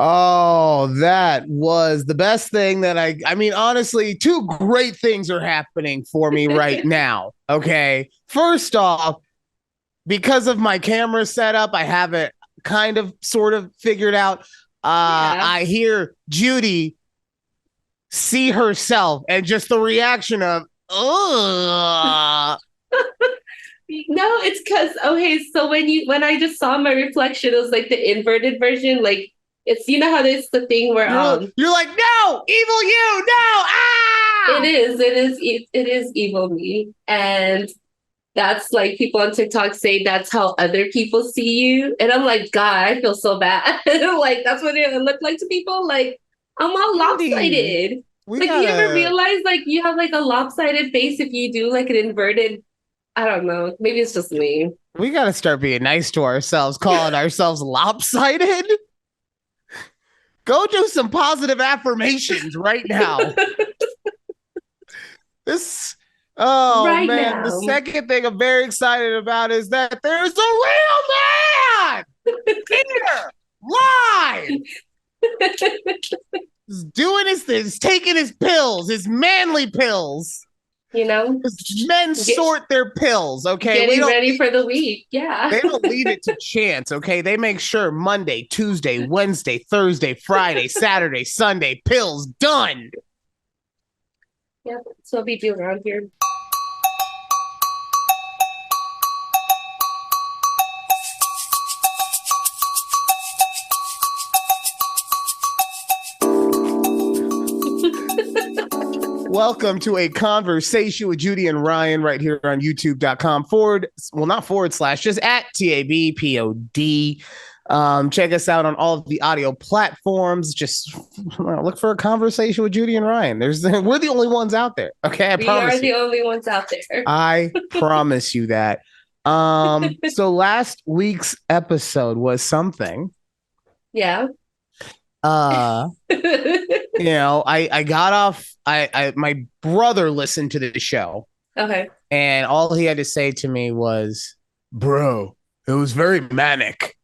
Oh, that was the best thing that I mean, honestly, two great things are happening for me right now. Okay. First off, because of my camera setup, I have it kind of sort of figured out. Yeah. I hear Judy see herself and just the reaction of, ugh. No, it's because okay, so when I just saw my reflection, it was like the inverted version. Like it's how there's the thing where You're like, no, evil you, no, ah. it is evil me. And that's like people on TikTok say that's how other people see you. And I'm like, God, I feel so bad. Like that's what it looked like to people. Like I'm all Judy, lopsided. we Like, do you ever gotta realize like you have like a lopsided face if you do like an inverted? I don't know. Maybe it's just me. we gotta start being nice to ourselves, calling ourselves lopsided. Go do some positive affirmations right now. This, oh Right man, the now. second thing I'm very excited about is that there's a real man here, live. He's doing his things, taking his pills, his manly pills. you know, Men get, sort their pills, okay? We getting don't ready for the week. Yeah. They don't leave it to chance, okay? They make sure Monday, Tuesday, Wednesday, Thursday, Friday, Saturday, Sunday, pills done. Yeah. That's what we do around here. Welcome to a conversation with Judy and Ryan right here on youtube.com not forward slash, just at TABPOD. Check us out on all of the audio platforms. Just look for a conversation with Judy and Ryan. We're the only ones out there. Okay, I We are promise you. the only ones out there. I promise you that. So last week's episode was something. Yeah. Uh, I got off. I my brother listened to the show, Okay. and all he had to say to me was, "Bro, it was very manic."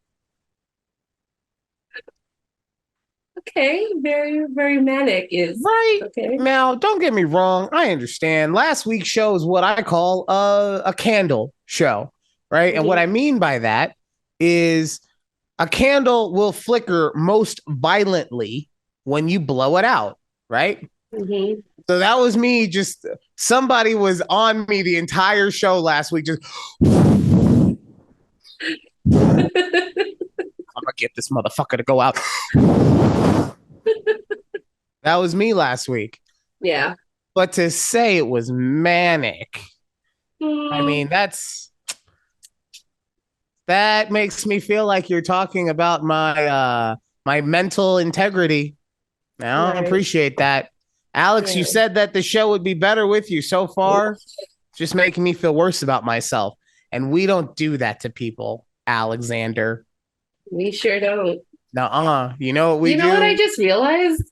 Okay. Very, very manic is Right okay. now, don't get me wrong. I understand. Last week's show is what I call a candle show, right? And what Mm-hmm. I mean by that is a candle will flicker most violently when you blow it out, right? Mm-hmm. So that was me. Just somebody was on me the entire show last week. Just I'm gonna get this motherfucker to go out. That was me last week. Yeah. But to say it was manic, I Mm, mean that makes me feel like you're talking about my mental integrity. I don't right. appreciate that. Alex, you Yeah. said that the show would be better with you so far. Just making me feel worse about myself. And we don't do that to people, Alexander. We sure don't. Nuh-uh. You know what we You know what I do? just realized?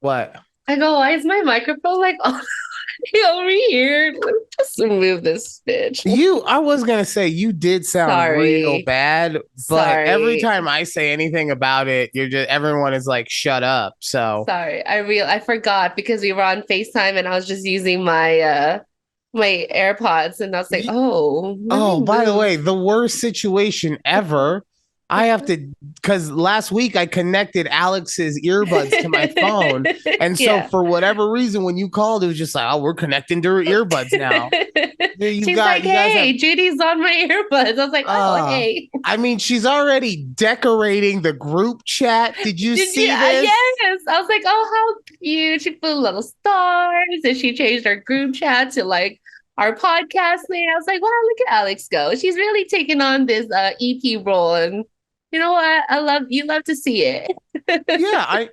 What? I go, why is my microphone like over here? Let me just remove this bitch. I was gonna say you did sound real Sorry. bad, but every Sorry. time I say anything about it, everyone is like, shut up. So Sorry. I forgot because we were on FaceTime and I was just using my AirPods and I was like, oh, let me oh, by the move. way, the worst situation ever. I have to, because last week I connected Alex's earbuds to my phone. And so, Yeah. for whatever reason, when you called, it was just like, oh, we're connecting to her earbuds now. She's like, You guys have, hey, Judy's on my earbuds. I was like, oh, uh, hey. I mean, she's already decorating the group chat. Did you Did you? see this? Yes. I was like, oh, how cute. She put little stars and she changed our group chat to like our podcast name. I was like, wow, look at Alex go. She's really taking on this EP role. And you know what? You love to see it. Yeah,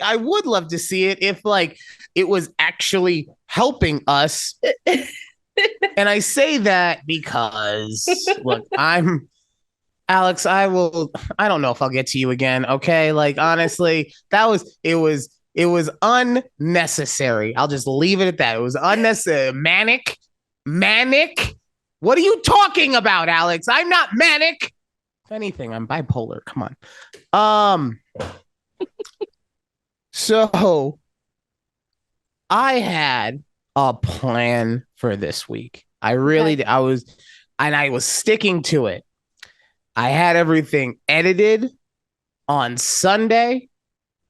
I would love to see it if like it was actually helping us. And I say that because look, I'm Alex, I don't know if I'll get to you again, okay? Like honestly, it was unnecessary. I'll just leave it at that. It was unnecessary. Manic. What are you talking about, Alex? I'm not manic. If anything, I'm bipolar. Come on. So I had a plan for this week. I really Okay. did. I was sticking to it. I had everything edited on Sunday.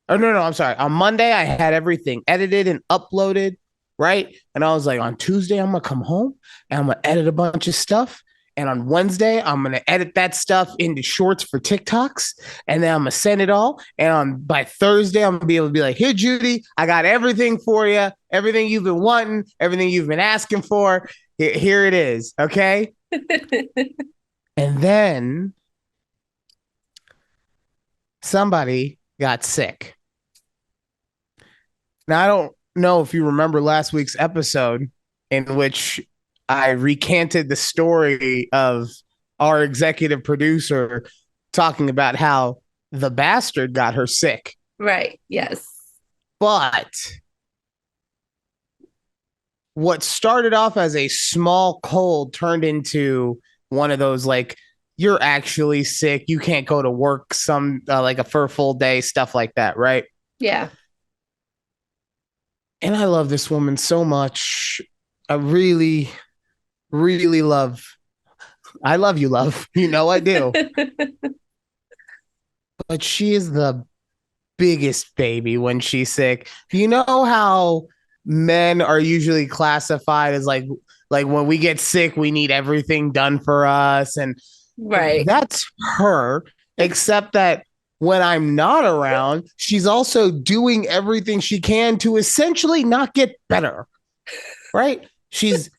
Oh no, I'm sorry. On Monday, I had everything edited and uploaded, right? And I was like, on Tuesday, I'm gonna come home and I'm gonna edit a bunch of stuff. And on Wednesday, I'm gonna edit that stuff into shorts for TikToks, and then I'm gonna send it all. And by Thursday, I'm gonna be able to be like, "Here, Judy, I got everything for you. Everything you've been wanting, everything you've been asking for. Here it is." Okay. And then somebody got sick. Now, I don't know if you remember last week's episode in which I recanted the story of our executive producer talking about how the bastard got her sick. Right. Yes. But what started off as a small cold turned into one of those like, you're actually sick. You can't go to work like for a full day, stuff like that, right? Yeah. And I love this woman so much. I really, really love. I love you, love. You know I do. But she is the biggest baby when she's sick. Do you know how men are usually classified as like when we get sick, we need everything done for us, and Right. that's her. Except that when I'm not around, she's also doing everything she can to essentially not get better. Right? She's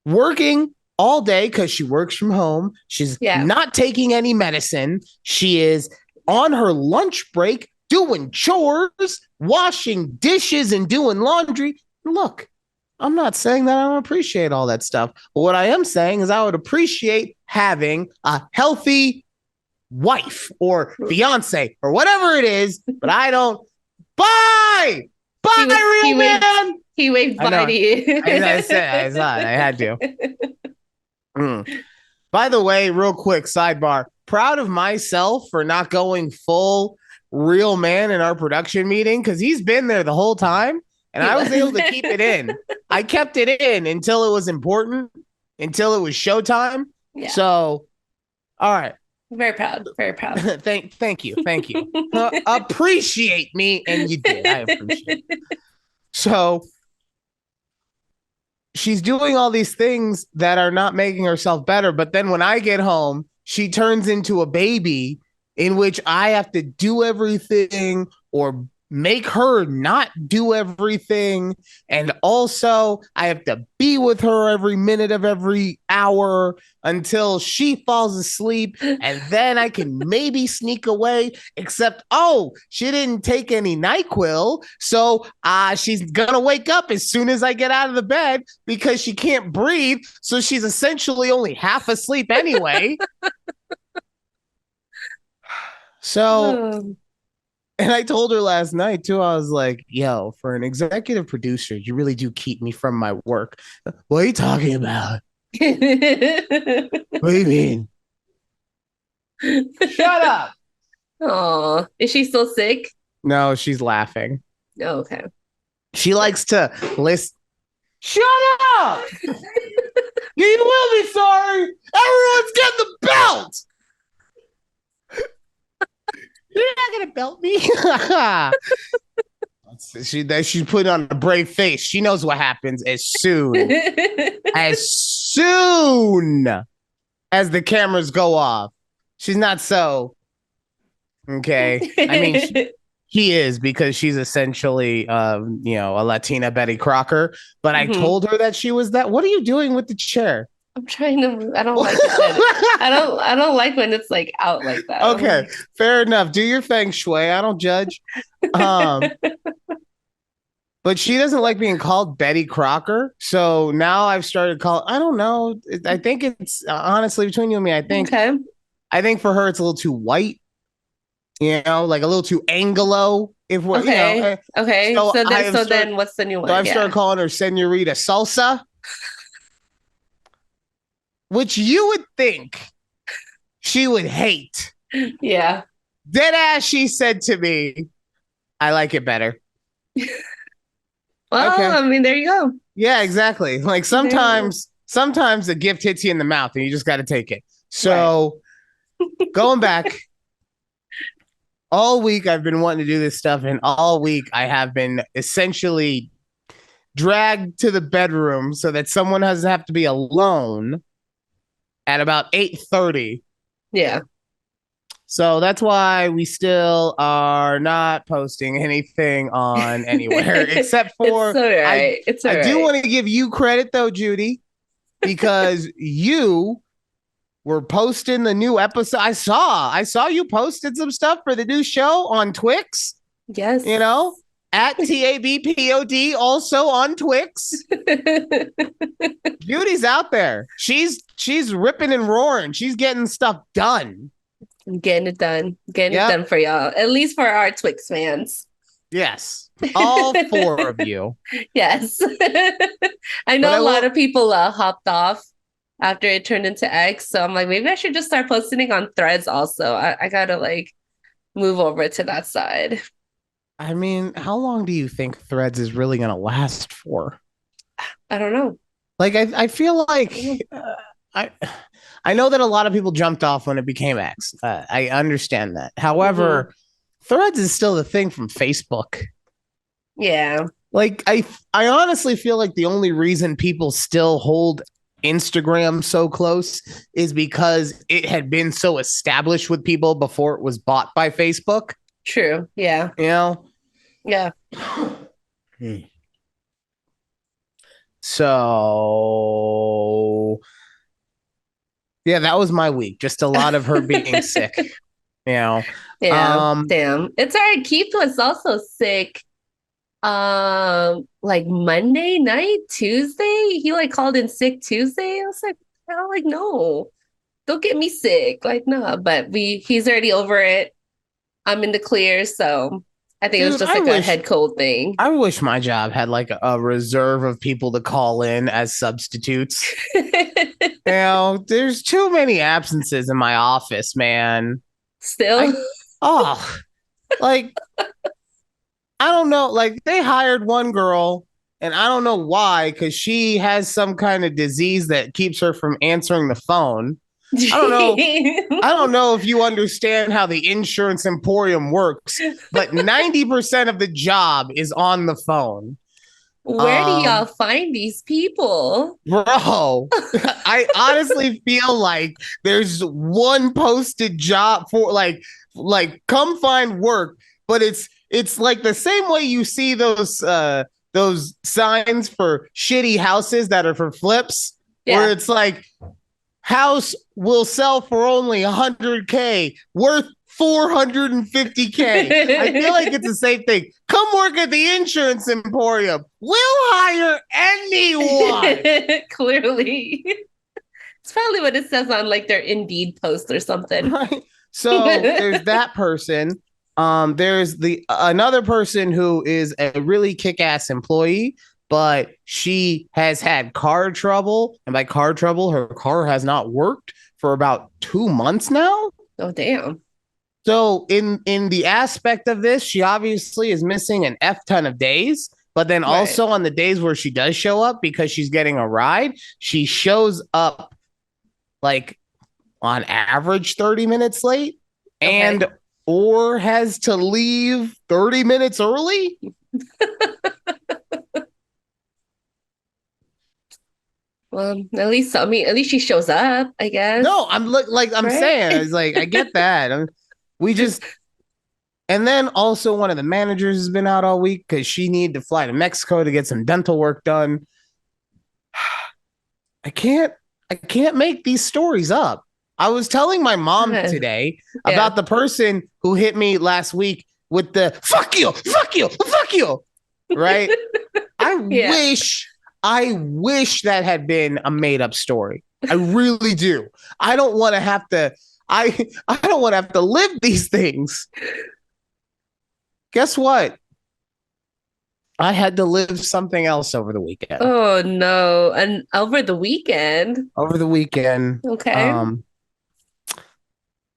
working all day because she works from home. She's Yeah. not taking any medicine. She is on her lunch break doing chores, washing dishes, and doing laundry. Look, I'm not saying that I don't appreciate all that stuff. But what I am saying is I would appreciate having a healthy wife or fiance or whatever it is, but I don't. Bye! Bye, real man! He waved bye to you. I saw it. I had to. By the way, real quick sidebar. Proud of myself for not going full real man in our production meeting because he's been there the whole time and I was able to keep it in. I kept it in until it was important, until it was showtime. Yeah. So, all right. Very proud. Very proud. Thank you. Appreciate me, and you did. I appreciate it. So she's doing all these things that are not making herself better. But then when I get home, she turns into a baby in which I have to do everything or make her not do everything. And also, I have to be with her every minute of every hour until she falls asleep. And then I can maybe sneak away, except, she didn't take any NyQuil. So she's going to wake up as soon as I get out of the bed because she can't breathe. So she's essentially only half asleep anyway. So, and I told her last night too, I was like, yo, for an executive producer, you really do keep me from my work. What are you talking about? What do you mean? Shut up. Oh, is she still sick? No, she's laughing. Oh, okay. She likes to listen. Shut up. You will be sorry. Everyone's getting the belt. You're not gonna belt me. She's putting on a brave face. She knows what happens as soon as the cameras go off. She's not so okay. I mean, he is because she's essentially, a Latina Betty Crocker. But I told her that she was that. What are you doing with the chair? I'm trying to. I don't like it. I don't like when it's like out like that. Okay, fair enough. Do your feng shui. I don't judge. But she doesn't like being called Betty Crocker. So now I've started calling. I don't know. I think it's honestly between you and me. I think for her it's a little too white. Like a little too Anglo. If we're okay. So then what's the new one? So I've started calling her Senorita Salsa. Which you would think she would hate. Yeah. Dead ass, she said to me, I like it better. Well, Okay. I mean, there you go. Yeah, exactly. Like There you go. sometimes the gift hits you in the mouth and you just got to take it. Right. So going back, all week I've been wanting to do this stuff, and all week I have been essentially dragged to the bedroom so that someone doesn't have to be alone at about 8:30. Yeah. So that's why we still are not posting anything on anywhere except It's for all I right. It's all I do right. want to give you credit though, Judy, because you were posting the new episode. I saw you posted some stuff for the new show on Twix, Yes. you know, at TABPOD, also on Twix. Judy's out there. She's ripping and roaring. She's getting stuff done. I'm getting it done. Getting it Yep. done for y'all. At least for our Twix fans. Yes. All four of you. Yes. I But know I a lot will of people hopped off after it turned into X. So I'm like, maybe I should just start posting it on Threads also. I gotta like move over to that side. I mean, how long do you think Threads is really going to last for? I don't know. Like, I feel like I I know that a lot of people jumped off when it became X. I understand that. Mhm. However, Threads is still the thing from Facebook. Yeah, Like, I honestly feel like the only reason people still hold Instagram so close is because it had been so established with people before it was bought by Facebook. true. Yeah. You know, Yeah. so yeah, that was my week. Just a lot of her being sick. You know, Yeah. um, Damn. It's all right. Keith was also sick. Like Monday night, Tuesday. He like called in sick Tuesday. I was like, no, don't get me sick. Like, no, but he's already over it. I'm in the clear, so I think it was dude, just like a head cold thing. I wish my job had like a reserve of people to call in as substitutes. You know, there's too many absences in my office, man. Still, I oh, like I don't know. Like they hired one girl, and I don't know why, because she has some kind of disease that keeps her from answering the phone. I don't know. I don't know if you understand how the insurance emporium works, but 90% of the job is on the phone. where do y'all find these people? Bro, I honestly feel like there's one posted job for like come find work, but it's like the same way you see those signs for shitty houses that are for flips, where Yeah. it's like house will sell for only 100K, worth 450K. I feel like it's the same thing. Come work at the insurance emporium. We'll hire anyone. Clearly. It's probably what it says on like their Indeed post or something. Right. So there's that person. There's the another person who is a really kick-ass employee, but she has had car trouble, and by car trouble, her car has not worked for about 2 months now. Oh, damn. So in the aspect of this, she obviously is missing an F ton of days. But then Right. also on the days where she does show up because she's getting a ride, she shows up like on average 30 minutes late Okay. and or has to leave 30 minutes early. Well, at least, I mean, at least she shows up, I guess. No, like I'm Right? saying, it's like I get that. We just and then also one of the managers has been out all week because she needed to fly to Mexico to get some dental work done. I can't I can't make these stories up. I was telling my mom today Yeah. about the person who hit me last week with the fuck you, fuck you, fuck you. Right? Yeah. I wish that had been a made up story. I really do. I don't want to have to I don't want to have to live these things. Guess what? I had to live something else over the weekend. Oh no. And over the weekend. Over the weekend. Okay.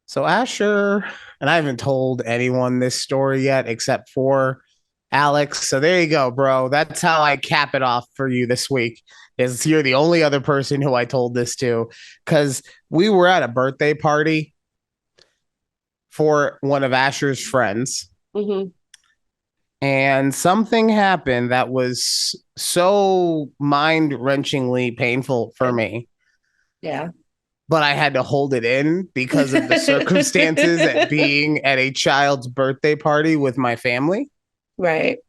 So Asher, and I haven't told anyone this story yet except for Alex. So there you go, bro. That's how I cap it off for you this week. Is you're the only other person who I told this to because we were at a birthday party for one of Asher's friends. Mm-hmm. And something happened that was so mind wrenchingly painful for me. Yeah. But I had to hold it in because of the circumstances at being at a child's birthday party with my family. Right.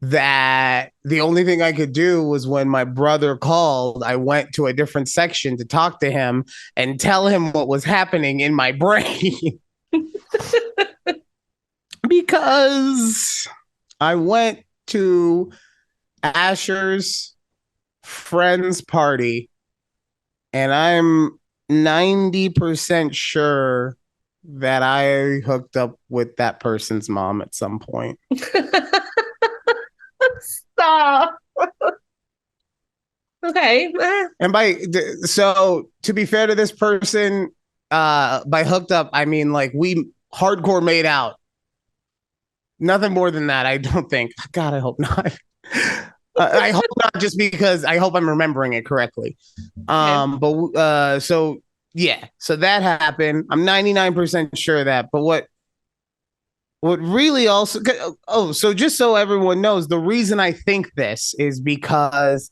That the only thing I could do was when my brother called, I went to a different section to talk to him and tell him what was happening in my brain. Because I went to Asher's friend's party and I'm 90% sure that I hooked up with that person's mom at some point. Stop. Okay. And so to be fair to this person, by hooked up, I mean like we hardcore made out. Nothing more than that, I don't think. God, I hope not. I hope not, just because I hope I'm remembering it correctly. So yeah, so that happened. I'm 99% sure of that. But what really also so just so everyone knows, the reason I think this is because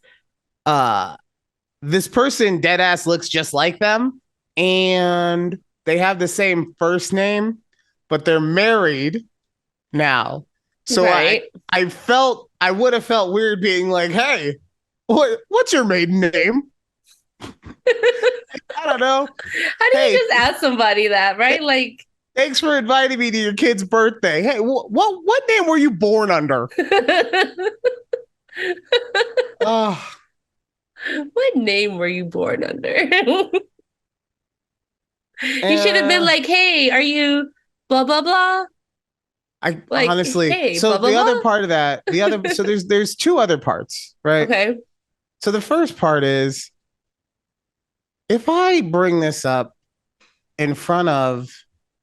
this person dead ass looks just like them and they have the same first name, but they're married now. So right. I would have felt weird being like, hey, what's your maiden name? I don't know. How do you just ask somebody that, right? Like, thanks for inviting me to your kid's birthday. Hey, what name were you born under? What name were you born under? You should have been like, hey, are you blah blah blah? I like, honestly, hey, so blah, blah, the blah? other part of that, so there's two other parts, right? Okay. So the first part is if I bring this up in front of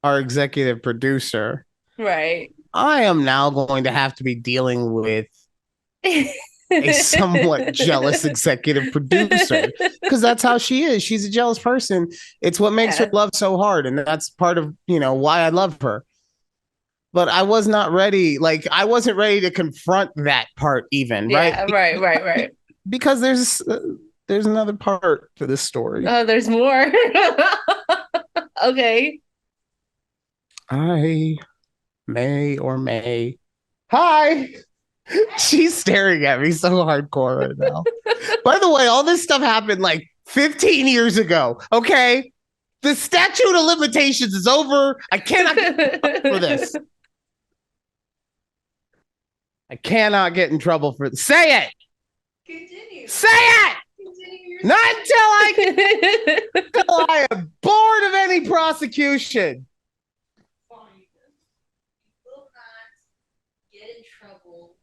our executive producer, right, I am now going to have to be dealing with a somewhat jealous executive producer because that's how she is. She's a jealous person. It's what makes her love so hard, and that's part of why I love her. But I was not ready. Like I wasn't ready to confront that part even. Yeah, right, right. Because there's another part to this story. Oh, there's more. Okay. I may or may. Hi. She's staring at me so hardcore right now. By the way, all this stuff happened like 15 years ago. Okay. The statute of limitations is over. I cannot get for this. I cannot get in trouble for this. Say it. Continue. Say it. Continue. Not until I am bored of any prosecution. Fine. You will not get in trouble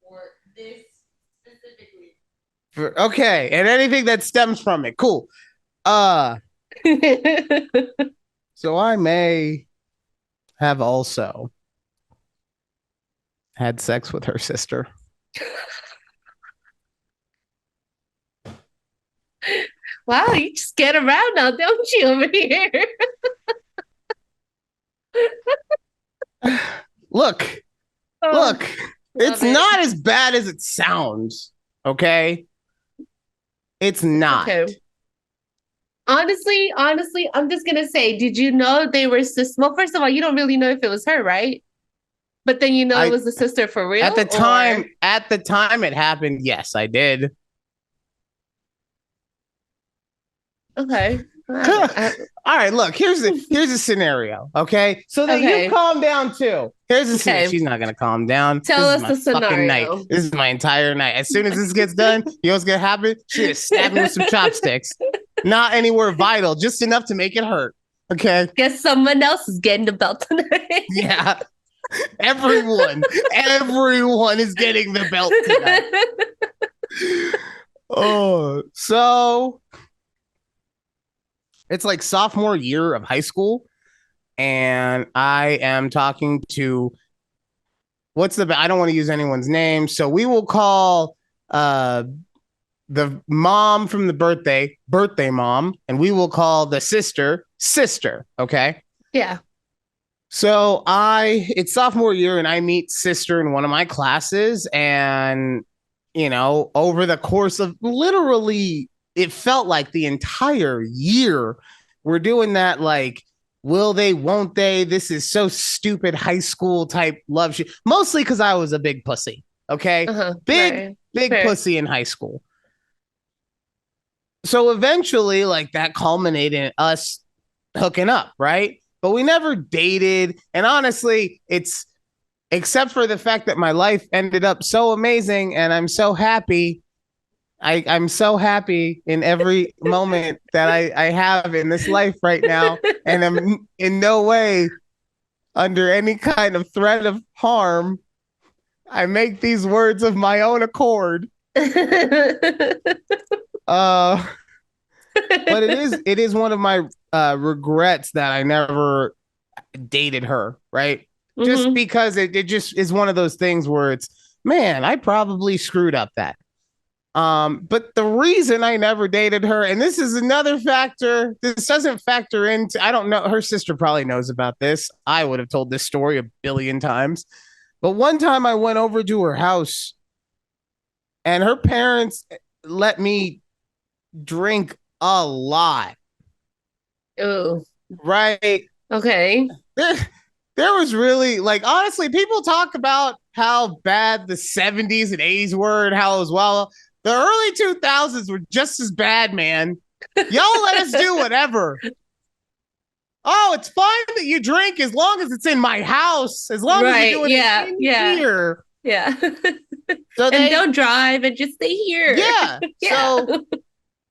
for this specifically. Okay, and anything that stems from it. Cool. So I may have also had sex with her sister. Wow, you just get around now, don't you, over here? Look, it's not as bad as it sounds, okay? It's not. Okay. Honestly, I'm just gonna say, did you know they were sisters? Well, first of all, you don't really know if it was her, right? But then it was the sister for real? At the time it happened, yes, I did. Okay. All right, look, here's a scenario, okay? So that you calm down too. Here's a scenario. She's not gonna calm down. Tell us the scenario. Night. This is my entire night. As soon as this gets done, you know what's gonna happen? She's gonna stab me with some chopsticks. Not anywhere vital, just enough to make it hurt. Okay. Guess someone else is getting the belt tonight. Yeah. Everyone is getting the belt tonight. Oh, so it's like sophomore year of high school. and I am talking to I don't want to use anyone's name, so we will call uh the mom from the birthday mom, and we will call the sister, okay? Yeah. So it's sophomore year and I meet sister in one of my classes, and over the course of literally, it felt like the entire year, we're doing that like, will they, won't they? This is so stupid high school type love shit. Mostly because I was a big pussy. Okay. Big Fair. pussy in high school. So eventually, like, that culminated in us hooking up, right? But we never dated. And honestly, it's except for the fact that my life ended up so amazing and I'm so happy. I'm so happy in every moment that I have in this life right now. And I'm in no way under any kind of threat of harm. I make these words of my own accord. But it is one of my regrets that I never dated her, right? Mm-hmm. Just because it just is one of those things where it's, man, I probably screwed up that. But the reason I never dated her, and this is another factor, this doesn't factor into, I don't know, her sister probably knows about this. I would have told this story a billion times. But one time I went over to her house and her parents let me drink a lot. Oh. Right. Okay. There was really, like, honestly, people talk about how bad the 70s and 80s were and how, as well, the early 2000s were just as bad, man. Y'all let us do whatever. Oh, it's fine that you drink as long as it's in my house, as long as you're doing it in here. Yeah. So and don't drive and just stay here. Yeah. So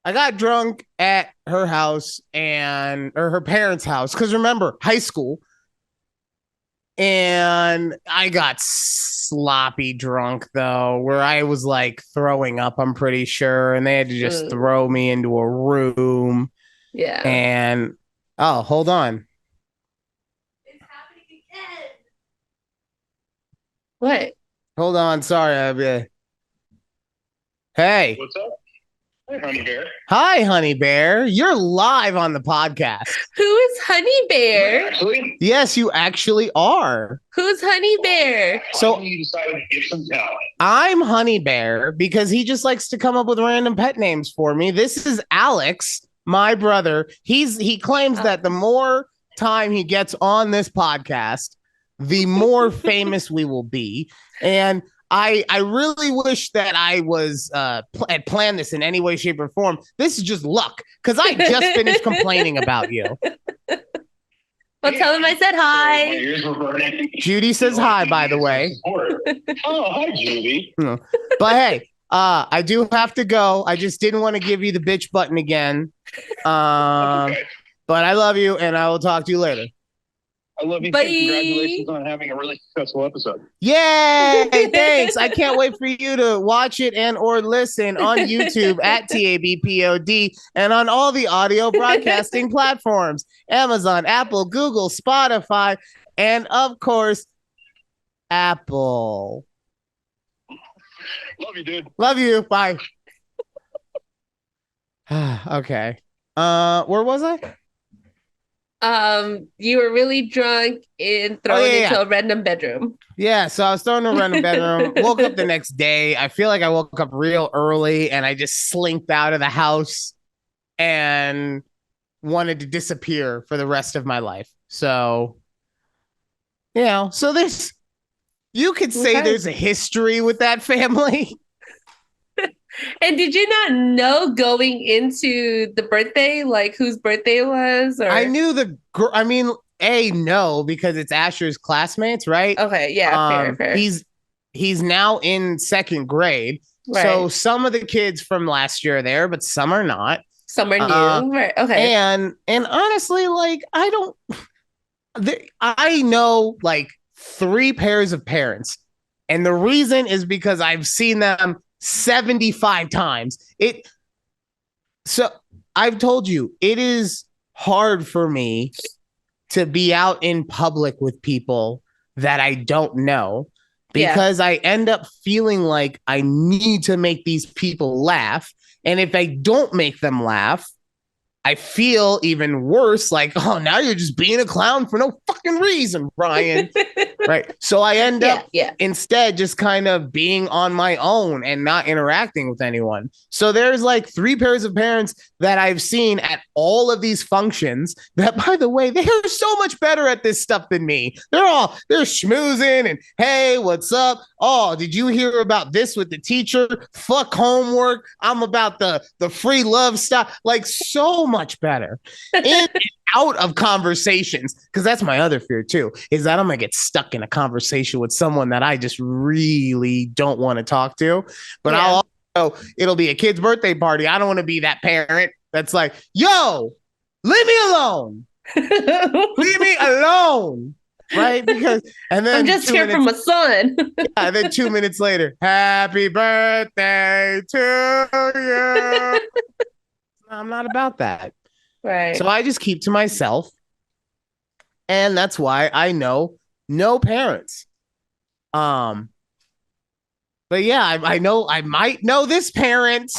I got drunk at her house or her parents' house. Because remember, high school. And I got sloppy drunk, though, where I was like throwing up, I'm pretty sure. And they had to just throw me into a room. Yeah. And, oh, hold on. It's happening again. What? Hold on. Sorry. Hey. What's up? Hi, Honey Bear. Hi, Honey Bear. You're live on the podcast. Who is Honey Bear? Actually? Yes, you actually are. Who's Honey Bear? So you decided to give some talent. I'm Honey Bear because he just likes to come up with random pet names for me. This is Alex, my brother. He claims that the more time he gets on this podcast, the more famous we will be. And I really wish that I was had planned this in any way, shape, or form. This is just luck because I just finished complaining about you. Well, tell him I said hi. My ears were burning. Judy says hi, by the way. Oh, hi, Judy. But hey, I do have to go. I just didn't want to give you the bitch button again. Okay. But I love you, and I will talk to you later. I love you. Congratulations on having a really successful episode. Yay! Thanks. I can't wait for you to watch it and or listen on YouTube at TABPOD and on all the audio broadcasting platforms, Amazon, Apple, Google, Spotify, and of course, Apple. Love you, dude. Love you. Bye. Okay. Where was I? You were really drunk and thrown into a random bedroom. Yeah, so I was thrown in a random bedroom, woke up the next day. I feel like I woke up real early and I just slinked out of the house and wanted to disappear for the rest of my life. So, so you could say there's a history with that family. And did you not know going into the birthday, like whose birthday it was? Or? I knew no, because it's Asher's classmates, right? Okay, yeah, fair. He's now in second grade. Right. So some of the kids from last year are there, but some are not. Some are new. Right. Okay. And honestly, like, I know like 3 pairs of parents. And the reason is because I've seen them 75 times. So I've told you, it is hard for me to be out in public with people that I don't know because I end up feeling like I need to make these people laugh. And if I don't make them laugh, I feel even worse, like, oh, now you're just being a clown for no fucking reason, Brian. Right. So I end up instead just kind of being on my own and not interacting with anyone. So there's like 3 pairs of parents that I've seen at all of these functions that, by the way, they are so much better at this stuff than me. They're schmoozing and, hey, what's up? Oh, did you hear about this with the teacher? Fuck homework. I'm about the free love stuff. Like, so much better. In and out of conversations, because that's my other fear too, is that I'm gonna get stuck in a conversation with someone that I just really don't want to talk to. But I'll also, it'll be a kid's birthday party. I don't want to be that parent that's like, yo, leave me alone. Leave me alone. Right? Because and then I'm just here for my son. And then 2 minutes later, happy birthday to you. I'm not about that. Right. So I just keep to myself. And that's why I know no parents. But yeah, I know I might know this parent.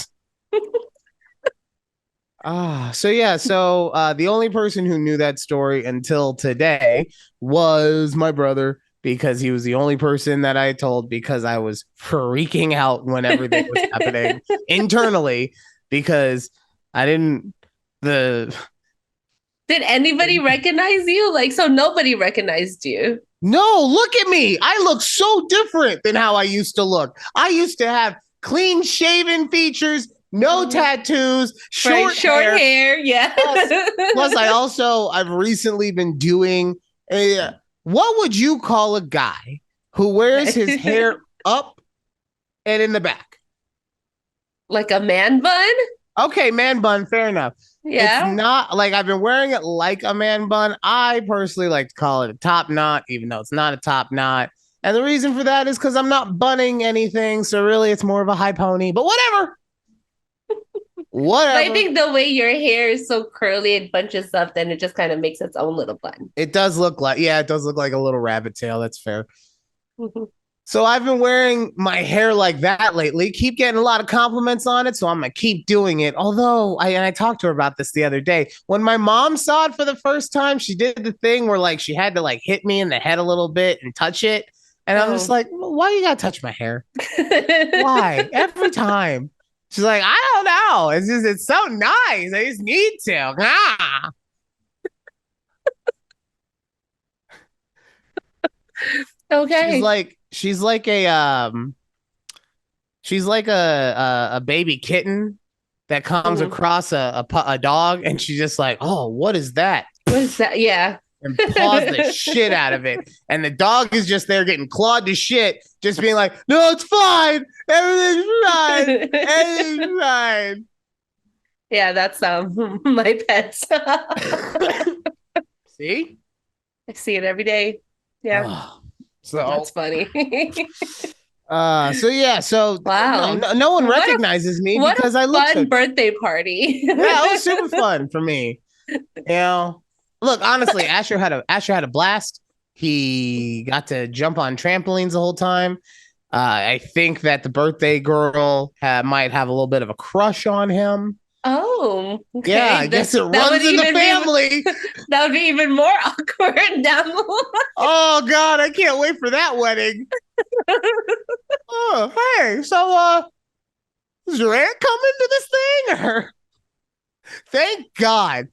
So the only person who knew that story until today was my brother, because he was the only person that I told, because I was freaking out when everything was happening internally, because I didn't Did anybody recognize you? Like, so nobody recognized you. No, look at me. I look so different than how I used to look. I used to have clean shaven features, no tattoos, short hair. Yeah. Plus I've recently been doing what would you call a guy who wears his hair up and in the back? Like a man bun? Okay, man bun, fair enough. Yeah. It's not like I've been wearing it like a man bun. I personally like to call it a top knot, even though it's not a top knot. And the reason for that is because I'm not bunning anything. So really, it's more of a high pony, but whatever. Whatever. But I think the way your hair is so curly and bunches up, then it just kind of makes its own little bun. It does look like a little rabbit tail. That's fair. So I've been wearing my hair like that lately. Keep getting a lot of compliments on it, so I'm gonna keep doing it. Although I talked to her about this the other day. When my mom saw it for the first time, she did the thing where like she had to like hit me in the head a little bit and touch it, and I'm just like, why you gotta touch my hair? Why every time? She's like, I don't know. It's so nice. I just need to. Okay. She's like a baby kitten that comes across a dog, and she's just like, oh, what is that? What is that? Yeah. And paws the shit out of it. And the dog is just there getting clawed to shit, just being like, no, it's fine. Everything's fine. Everything's fine. Yeah, that's my pets. See? I see it every day. Yeah. Oh, so that's funny. So wow. No one recognizes me because I look fun birthday party. Yeah, it was super fun for me. You know, look, honestly, Asher had a blast. He got to jump on trampolines the whole time. I think that the birthday girl might have a little bit of a crush on him. Oh, okay. Yeah, I guess it runs in the family. That would be even more awkward down the line. Oh God, I can't wait for that wedding. Oh, hey, so is your aunt coming to this thing? Or... Thank God.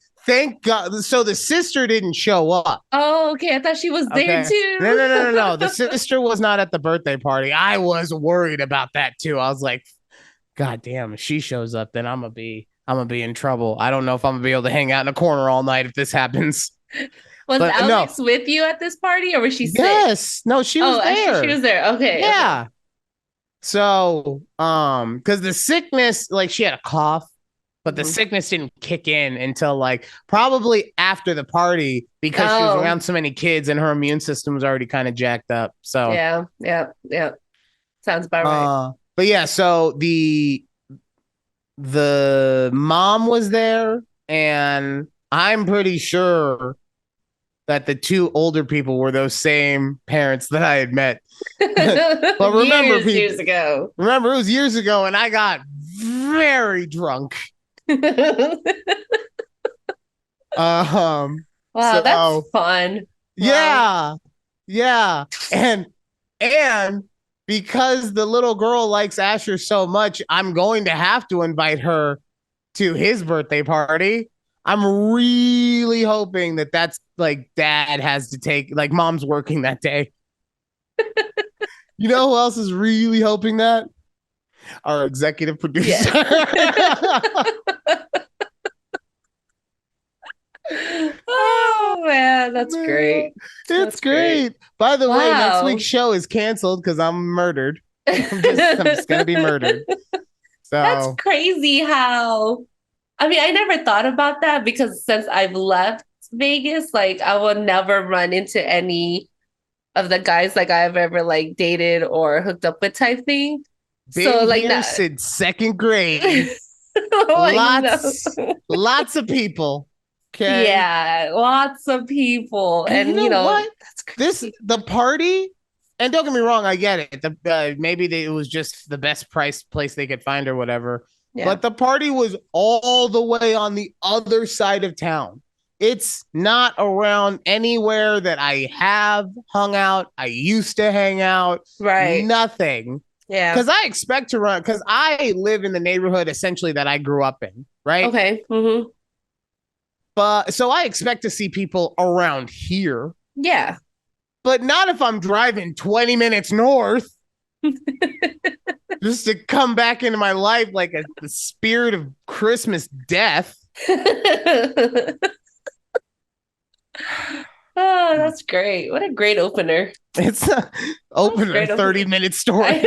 So the sister didn't show up. Oh, okay. I thought she was there too. No. The sister was not at the birthday party. I was worried about that too. I was like, God damn, if she shows up, then I'm gonna be in trouble. I don't know if I'm gonna be able to hang out in a corner all night if this happens. Was Alex with you at this party, or was she sick? Yes. No, she was there. She was there. Okay. Yeah. Okay. So, because the sickness, like she had a cough, but the sickness didn't kick in until like probably after the party, because she was around so many kids and her immune system was already kind of jacked up. So yeah. Sounds about right. But yeah, so the mom was there, and I'm pretty sure that the two older people were those same parents that I had met. But remember, years ago. Remember, it was years ago, and I got very drunk. Wow, so, that's fun. Yeah. Wow. Yeah. And because the little girl likes Asher so much, I'm going to have to invite her to his birthday party. I'm really hoping that that's like dad has to take, like mom's working that day. You know who else is really hoping that? Our executive producer. Yes. Oh man, that's great. It's great. By the way, next week's show is canceled because I'm murdered. I'm just gonna be murdered. So that's crazy how I mean, I never thought about that because since I've left Vegas, like I will never run into any of the guys like I've ever like dated or hooked up with type thing. Been like here since second grade. Lots of people. Okay. Yeah, lots of people. And you know what? That's crazy. The party, and don't get me wrong, I get it. Maybe it was just the best price place they could find or whatever. Yeah. But the party was all the way on the other side of town. It's not around anywhere that I have hung out. I used to hang out. Right. Nothing. Yeah. Because I expect to run, because I live in the neighborhood essentially that I grew up in. Right. Okay. Mm-hmm. But so I expect to see people around here. Yeah. But not if I'm driving 20 minutes north. Just to come back into my life like the spirit of Christmas death. Oh, that's great. What a great opener. It's a opener 30-minute story.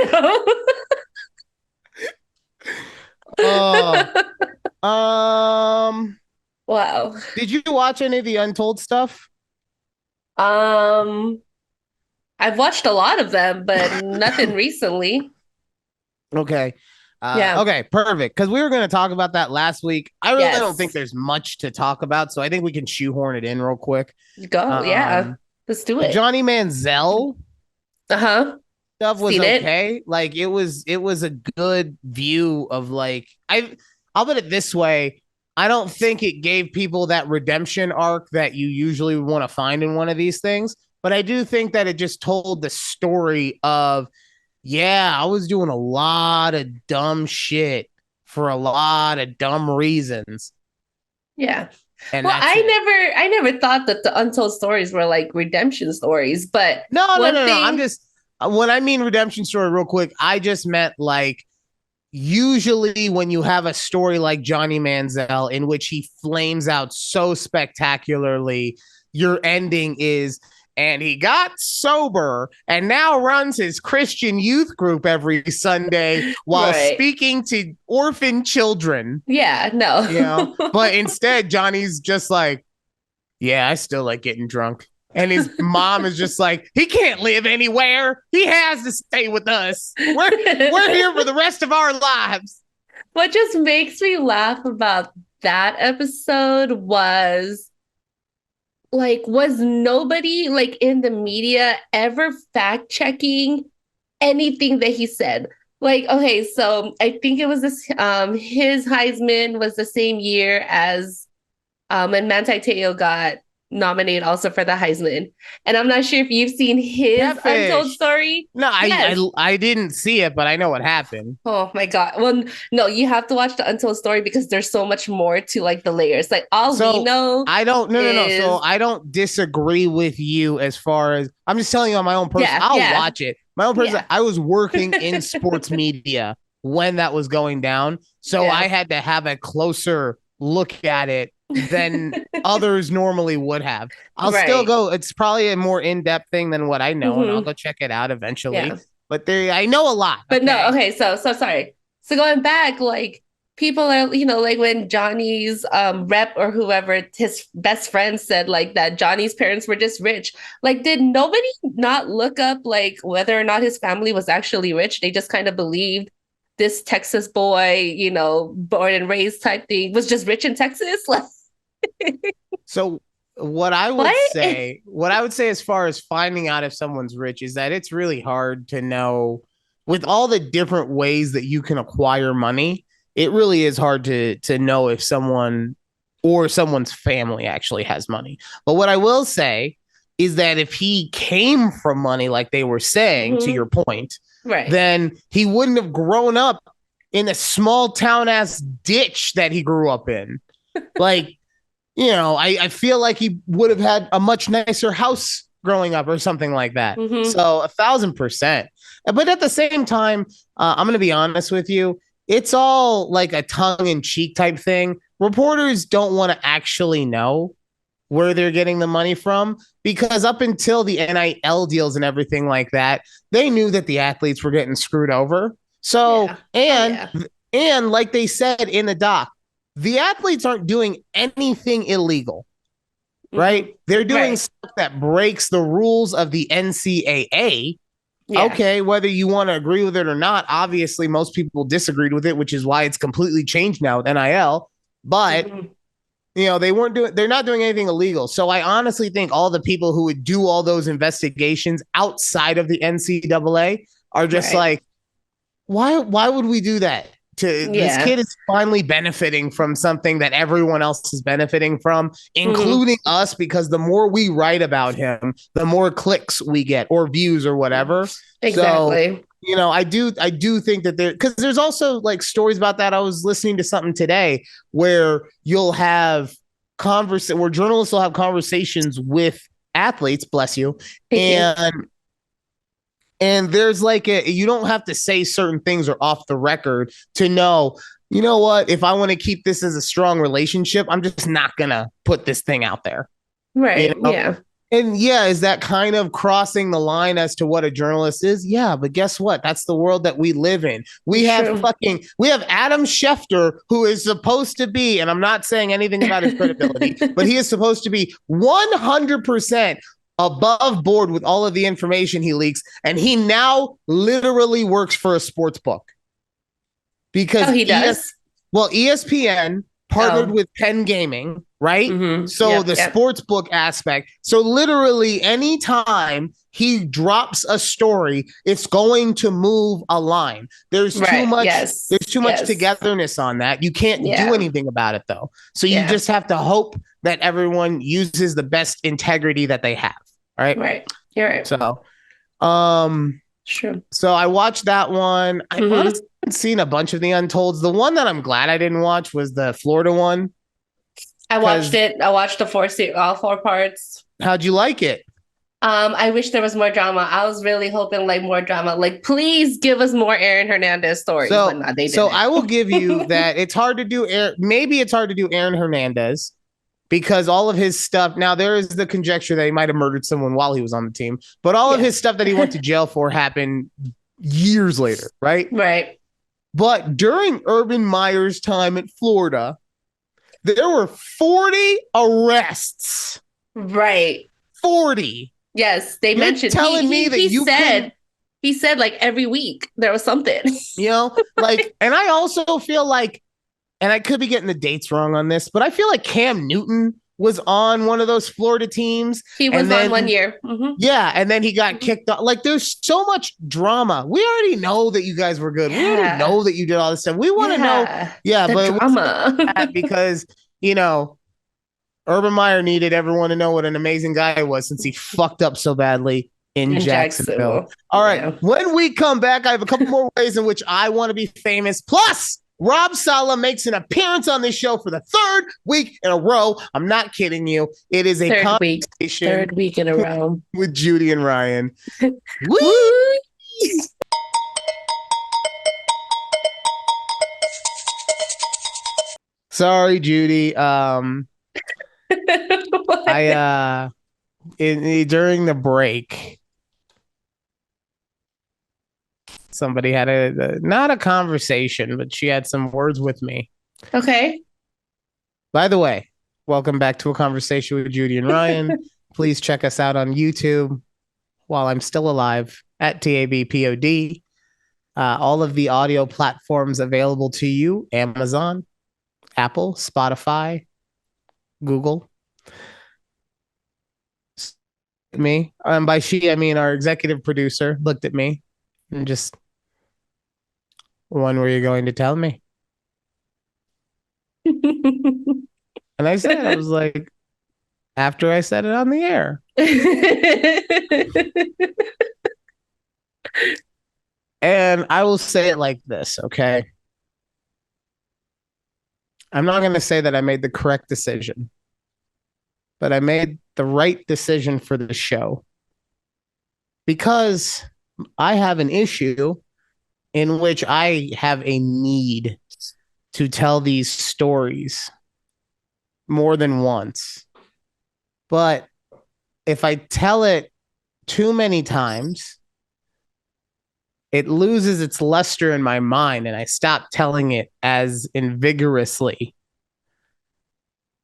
Wow. Did you watch any of the Untold stuff? I've watched a lot of them, but nothing recently. Okay. Yeah. Okay, perfect. Because we were going to talk about that last week. I really don't think there's much to talk about, so I think we can shoehorn it in real quick. Go, yeah. Let's do it. Johnny Manziel. Stuff was okay. It? Like it was a good view of like I'll put it this way. I don't think it gave people that redemption arc that you usually want to find in one of these things, but I do think that it just told the story of, yeah, I was doing a lot of dumb shit for a lot of dumb reasons. Yeah. And well, I never thought that the Untold stories were like redemption stories, but no. I'm just, when I mean redemption story real quick, I just meant like, usually when you have a story like Johnny Manziel in which he flames out so spectacularly, your ending is, and he got sober and now runs his Christian youth group every Sunday while speaking to orphan children. Yeah, no. You know? But instead, Johnny's just like, yeah, I still like getting drunk. And his mom is just like, he can't live anywhere. He has to stay with us. We're here for the rest of our lives. What just makes me laugh about that episode was nobody like in the media ever fact checking anything that he said? Like, okay, so I think it was this, his Heisman was the same year as, and Manti Te'o got nominated also for the Heisman. And I'm not sure if you've seen his Untold story. No, I didn't see it, but I know what happened. Oh my God. Well, no, you have to watch the Untold story because there's so much more to like the layers. Like we know. I don't, no. So I don't disagree with you as far as, I'm just telling you on my own person. Yeah, I'll watch it. My own person. Yeah. I was working in sports media when that was going down. So I had to have a closer look at it than others normally would have. I'll still go. It's probably a more in-depth thing than what I know, and I'll go check it out eventually. Yeah. But I know a lot. But no, okay. So sorry. So going back, like people are, like when Johnny's rep or whoever, his best friend said like that Johnny's parents were just rich. Like, did nobody not look up like whether or not his family was actually rich? They just kind of believed this Texas boy, born and raised type thing was just rich in Texas. So What? what I would say as far as finding out if someone's rich is that it's really hard to know with all the different ways that you can acquire money. It really is hard to know if someone or someone's family actually has money. But what I will say is that if he came from money, like they were saying, to your point, Right. then he wouldn't have grown up in a small town ass ditch that he grew up in. Like, I feel like he would have had a much nicer house growing up or something like that. So 1,000%. But at the same time, I'm going to be honest with you. It's all like a tongue in cheek type thing. Reporters don't want to actually know where they're getting the money from because up until the NIL deals and everything like that, they knew that the athletes were getting screwed over. So, and like they said in the doc, the athletes aren't doing anything illegal, right? They're doing stuff that breaks the rules of the NCAA. Yeah. Okay, whether you want to agree with it or not, obviously most people disagreed with it, which is why it's completely changed now with NIL. But they're not doing anything illegal. So I honestly think all the people who would do all those investigations outside of the NCAA are just like, why would we do that? This kid is finally benefiting from something that everyone else is benefiting from, including us, because the more we write about him, the more clicks we get or views or whatever. Exactly. So, I do think that because there's also like stories about that. I was listening to something today where you'll have where journalists will have conversations with athletes, bless you, and there's like you don't have to say certain things or off the record to know, you know what, if I want to keep this as a strong relationship, I'm just not going to put this thing out there. Right. Yeah. And is that kind of crossing the line as to what a journalist is? Yeah, but guess what? That's the world that we live in. We have Adam Schefter, who is supposed to be, and I'm not saying anything about his credibility, but he is supposed to be 100% above board with all of the information he leaks. And he now literally works for a sports book. Because he does? ESPN partnered with Penn Gaming, right? So the sports book aspect. So literally anytime he drops a story, it's going to move a line. There's too much. There's too much togetherness on that. You can't do anything about it though. So you just have to hope that everyone uses the best integrity that they have. Right. Right. You're right. So, sure. So I watched that one. I honestly haven't seen a bunch of the Untolds. The one that I'm glad I didn't watch was the Florida one. I watched it. I watched all 4 parts. How'd you like it? I wish there was more drama. I was really hoping like more drama. Like, please give us more Aaron Hernandez stories. So, but no, they didn't. So I will give you that. It's hard to do. Maybe it's hard to do Aaron Hernandez. Because all of his stuff, now there is the conjecture that he might have murdered someone while he was on the team, but all of his stuff that he went to jail for happened years later, right? Right. But during Urban Meyer's time at Florida, there were 40 arrests. Right. 40. Yes, they mentioned. Telling me that you said he said like every week there was something. And I also feel like. And I could be getting the dates wrong on this, but I feel like Cam Newton was on one of those Florida teams. He was on 1 year. Yeah, and then he got kicked off. Like, there's so much drama. We already know that you guys were good. We already know that you did all this stuff. We want to know. Yeah, but drama. Because, Urban Meyer needed everyone to know what an amazing guy he was since he fucked up so badly in Jacksonville. All right. When we come back, I have a couple more ways in which I want to be famous. Plus, Rob Saleh makes an appearance on this show for the 3rd week in a row. I'm not kidding you. It is a conversation. 3rd week in a row. With Judy and Ryan. Sorry, Judy. During the break, somebody had not a conversation, but she had some words with me. Okay. By the way, welcome back to A Conversation with Judy and Ryan. Please check us out on YouTube while I'm still alive at TABPOD. All of the audio platforms available to you: Amazon, Apple, Spotify, Google. Me. By she, I mean our executive producer looked at me and just, when were you going to tell me? And I said, I was like, after I said it on the air. And I will say it like this, okay? I'm not going to say that I made the correct decision, but I made the right decision for the show because I have an issue in which I have a need to tell these stories more than once. But if I tell it too many times, it loses its luster in my mind and I stop telling it as invigorously.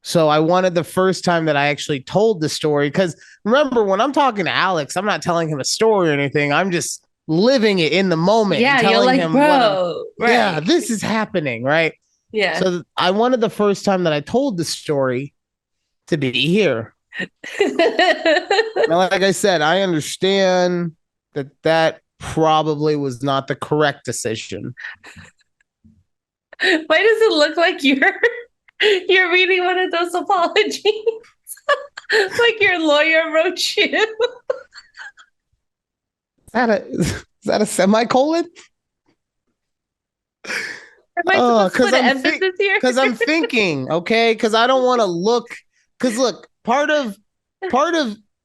So I wanted the first time that I actually told the story, because remember, when I'm talking to Alex, I'm not telling him a story or anything. I'm just living it in the moment. Yeah, and telling you're like, him, bro, right. Yeah, this is happening, right? Yeah. So I wanted the first time that I told the story to be here. Now, like I said, I understand that probably was not the correct decision. Why does it look like you're reading one of those apologies? Like your lawyer wrote you. Is that a semicolon? Am I supposed to put an emphasis here? Because I'm thinking, okay? Because I don't want to look. Because look, part of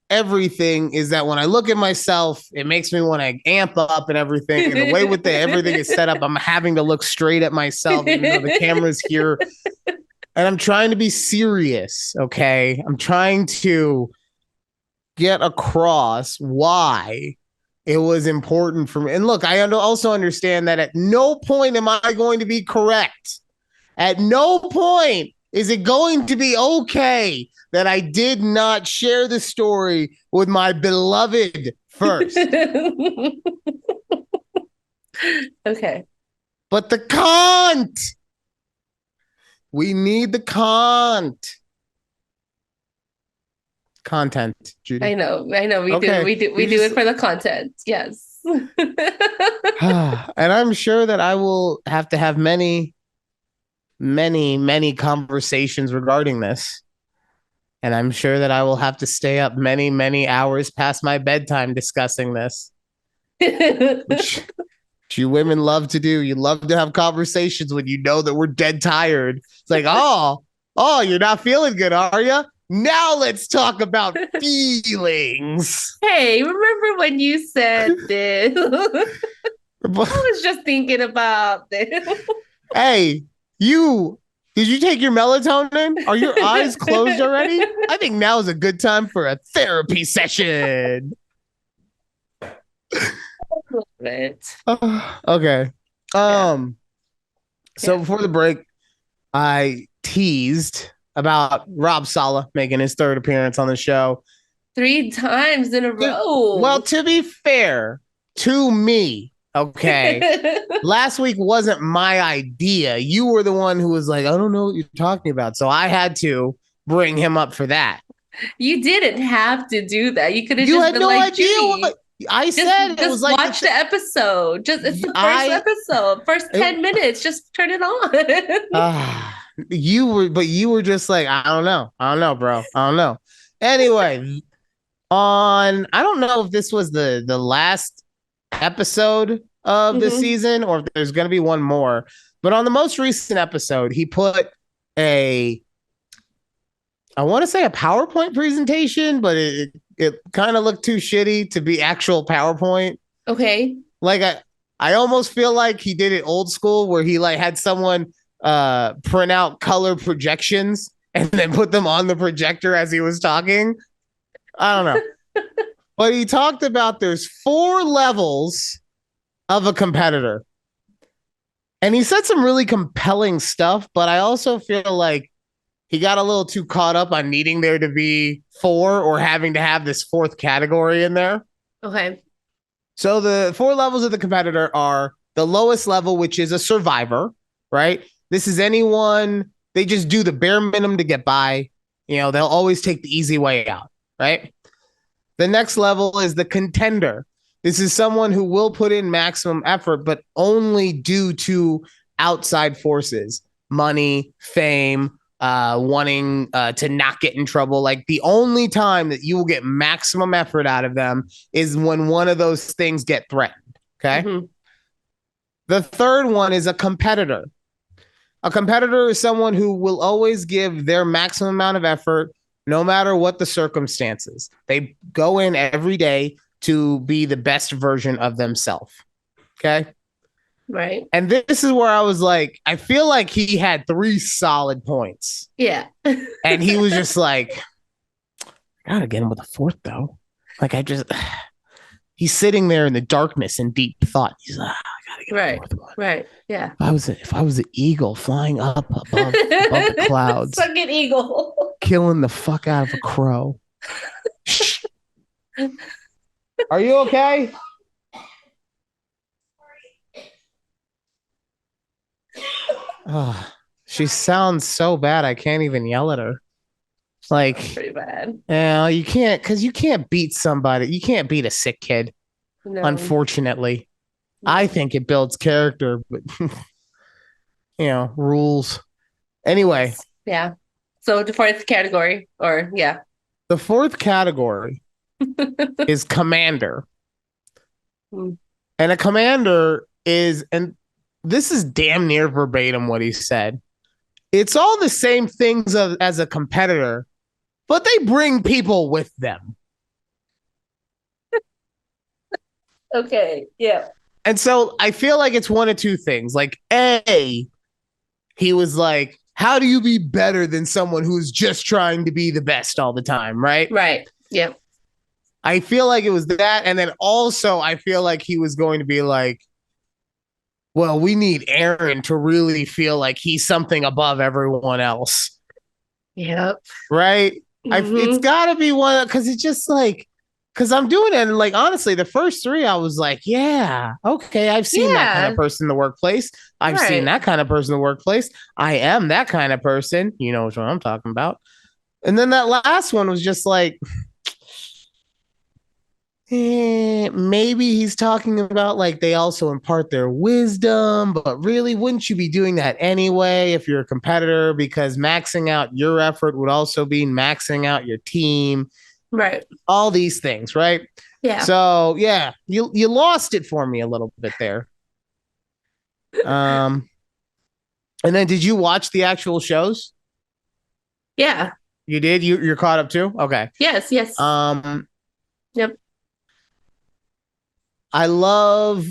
everything is that when I look at myself, it makes me want to amp up and everything. And the way with everything is set up, I'm having to look straight at myself, even though the camera's here. And I'm trying to be serious, okay? I'm trying to get across why it was important for me. And look, I also understand that at no point am I going to be correct. At no point is it going to be okay that I did not share the story with my beloved first. Okay. But the content. We need the content, Judy. I know. We do it for the content. Yes. And I'm sure that I will have to have many conversations regarding this. And I'm sure that I will have to stay up many hours past my bedtime discussing this. Which you women love to do. You love to have conversations when you know that we're dead tired. It's like, oh, you're not feeling good, are you? Now let's talk about feelings. Hey, remember when you said this? I was just thinking about this. Hey, did you take your melatonin? Are your eyes closed already? I think now is a good time for a therapy session. Okay. So before the break, I teased about Rob Saleh making his third appearance on the show 3 times in a row. Well, to be fair to me, okay, last week wasn't my idea. You were the one who was like, I don't know what you're talking about. So I had to bring him up for that. You didn't have to do that. You could have just been like, idea what I said. Just it was like watch the episode. It's the first episode. First 10 minutes. Just turn it on. You were just like, I don't know, bro. I don't know. Anyway, I don't know if this was the last episode of the season or if there's going to be one more, but on the most recent episode, he put I want to say a PowerPoint presentation, but it kind of looked too shitty to be actual PowerPoint. Okay. Like I almost feel like he did it old school where he like had someone print out color projections and then put them on the projector as he was talking. I don't know. But he talked about there's 4 levels of a competitor. And he said some really compelling stuff, but I also feel like he got a little too caught up on needing there to be 4 or having to have this 4th category in there. Okay. So the 4 levels of the competitor are the lowest level, which is a survivor, right? This is anyone, they just do the bare minimum to get by. You know, they'll always take the easy way out, right? The next level is the contender. This is someone who will put in maximum effort, but only due to outside forces, money, fame, wanting to not get in trouble. Like the only time that you will get maximum effort out of them is when one of those things get threatened. Okay. Mm-hmm. The third one is a competitor. A competitor is someone who will always give their maximum amount of effort, no matter what the circumstances. They go in every day to be the best version of themselves. Okay. Right. And this is where I was like, I feel like he had 3 solid points. Yeah. And he was just like, I gotta get him with a 4th, though. Like, he's sitting there in the darkness in deep thought. He's like, I gotta get a 4th one. Right. Yeah. If I was an eagle flying up above the clouds. Fucking eagle. Killing the fuck out of a crow. Are you okay? Oh, she sounds so bad. I can't even yell at her. Like, that's pretty bad. Yeah, you can't, because you can't beat somebody. You can't beat a sick kid. No. Unfortunately, no. I think it builds character, but rules. Anyway. Yeah. So the 4th category, the 4th category is commander. And a commander is, and this is damn near verbatim what he said. It's all the same things as a competitor, but they bring people with them. Okay, yeah. And so I feel like it's one of 2 things. Like, A, he was like, how do you be better than someone who's just trying to be the best all the time, right? Right, yeah. I feel like it was that. And then also I feel like he was going to be like, well, we need Aaron to really feel like he's something above everyone else. Yep. Right? Mm-hmm. It's got to be one, because it's just like, because I'm doing it. And like, honestly, the first 3, I was like, yeah, okay, I've seen that kind of person in the workplace. I've seen that kind of person in the workplace. I am that kind of person. You know which one I'm talking about. And then that last one was just like, maybe he's talking about like they also impart their wisdom, but really, wouldn't you be doing that anyway if you're a competitor? Because maxing out your effort would also be maxing out your team. Right. All these things, right? Yeah. So yeah, you lost it for me a little bit there. And then did you watch the actual shows? Yeah. You did? You're caught up too? Okay. Yes. Yep. I love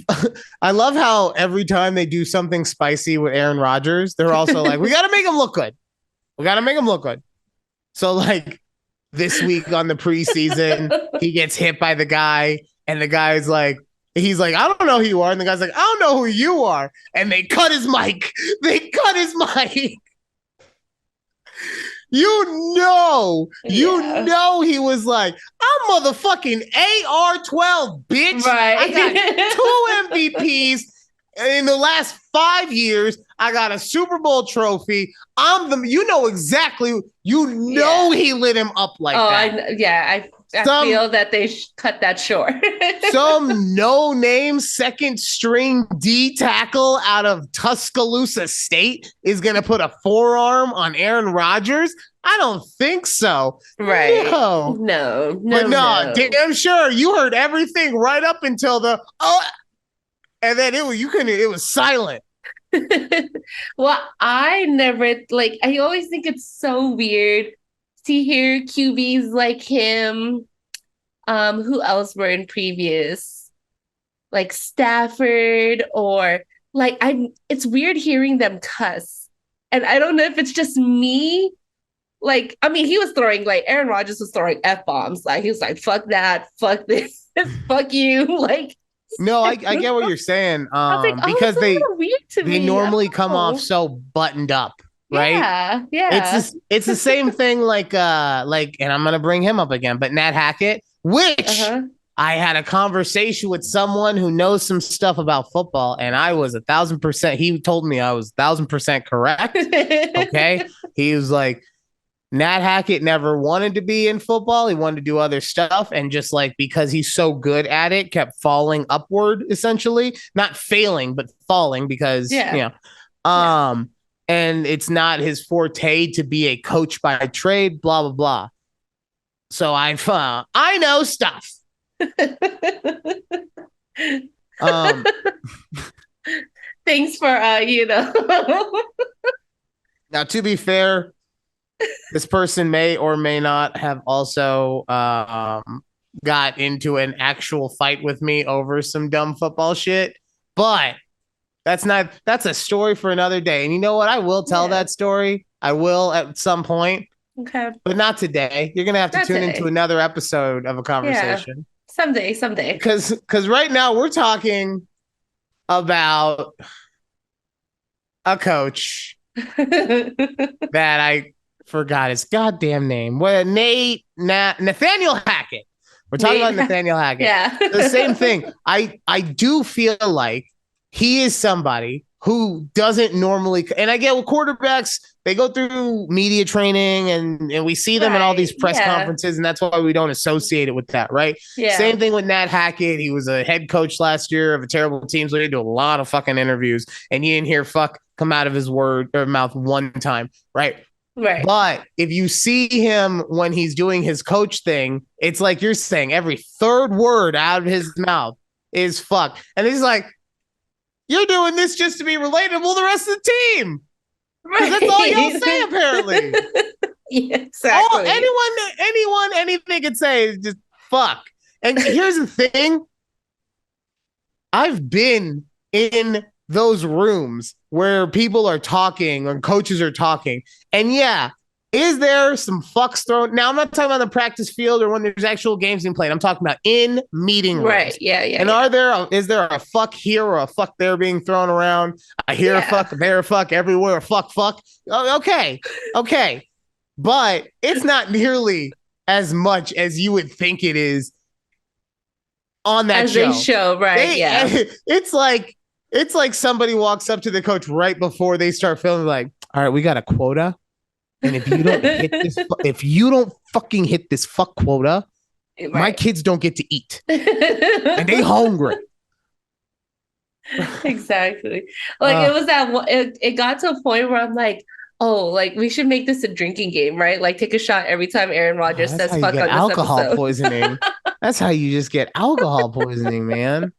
how every time they do something spicy with Aaron Rodgers, they're also like, we got to make him look good. So like this week on the preseason, he gets hit by the guy and the guy's like, he's like, I don't know who you are. And the guy's like, I don't know who you are. And they cut his mic. You know, he was like, I'm motherfucking AR-12, bitch. Right. I got 2 MVPs in the last 5 years. I got a Super Bowl trophy. He lit him up like that. I feel that they cut that short. Some no-name second string D tackle out of Tuscaloosa State is going to put a forearm on Aaron Rodgers? I don't think so. Right. No. Damn sure. You heard everything right up until and then it was silent. Well, I always think it's so weird to hear QBs like him. Who else were in previous? Like Stafford, or like it's weird hearing them cuss. And I don't know if it's just me. Like, I mean, he was throwing, like, Aaron Rodgers was throwing F-bombs. Like, he was like, fuck that, fuck this, fuck you. Like, no, I get what you're saying. Because they normally come off so buttoned up. Right? Yeah. It's the same thing like, and I'm gonna bring him up again, but Nat Hackett, which I had a conversation with someone who knows some stuff about football, and I was 1,000%. He told me I was 1,000% correct. Okay, he was like, Nat Hackett never wanted to be in football. He wanted to do other stuff. And just like because he's so good at it, kept falling upward, essentially. Not failing, but falling because, and it's not his forte to be a coach by trade, blah, blah, blah. So I know stuff. Thanks for, Now, to be fair, this person may or may not have also got into an actual fight with me over some dumb football shit. But that's a story for another day. And you know what? I will tell that story. I will at some point. Okay. But not today. You're going to have to tune into another episode of a conversation. Yeah. Someday. Because right now we're talking about a coach that I forgot his goddamn name. Nathaniel Hackett. We're talking about Nathaniel Hackett. Yeah. The same thing. I do feel like he is somebody who doesn't normally, and I get with quarterbacks, they go through media training and we see them in all these press conferences, and that's why we don't associate it with that, right? Yeah. Same thing with Nat Hackett. He was a head coach last year of a terrible team, so he had to do a lot of fucking interviews, and you didn't hear fuck come out of his mouth one time, right? Right. But if you see him when he's doing his coach thing, it's like you're saying every third word out of his mouth is fuck. And he's like, you're doing this just to be relatable to the rest of the team. Right. That's all y'all say, apparently. Yeah, exactly. Anything can say is just fuck. And here's the thing. I've been in those rooms where people are talking or coaches are talking. And yeah, is there some fucks thrown? Now, I'm not talking about the practice field or when there's actual games being played. I'm talking about in meeting rooms. Right, yeah. And is there a fuck here or a fuck there being thrown around? I hear a fuck, there a fuck, everywhere a fuck. Okay. But it's not nearly as much as you would think it is on that as show. They show, right, It's like somebody walks up to the coach right before they start filming, like, all right, we got a quota. And if you don't fucking hit this fuck quota, my kids don't get to eat. And they hungry. Exactly. Like it was it got to a point where I'm like, oh, like we should make this a drinking game, right? Like take a shot every time Aaron Rodgers says fuck on this alcohol episode. Poisoning. That's how you just get alcohol poisoning, man.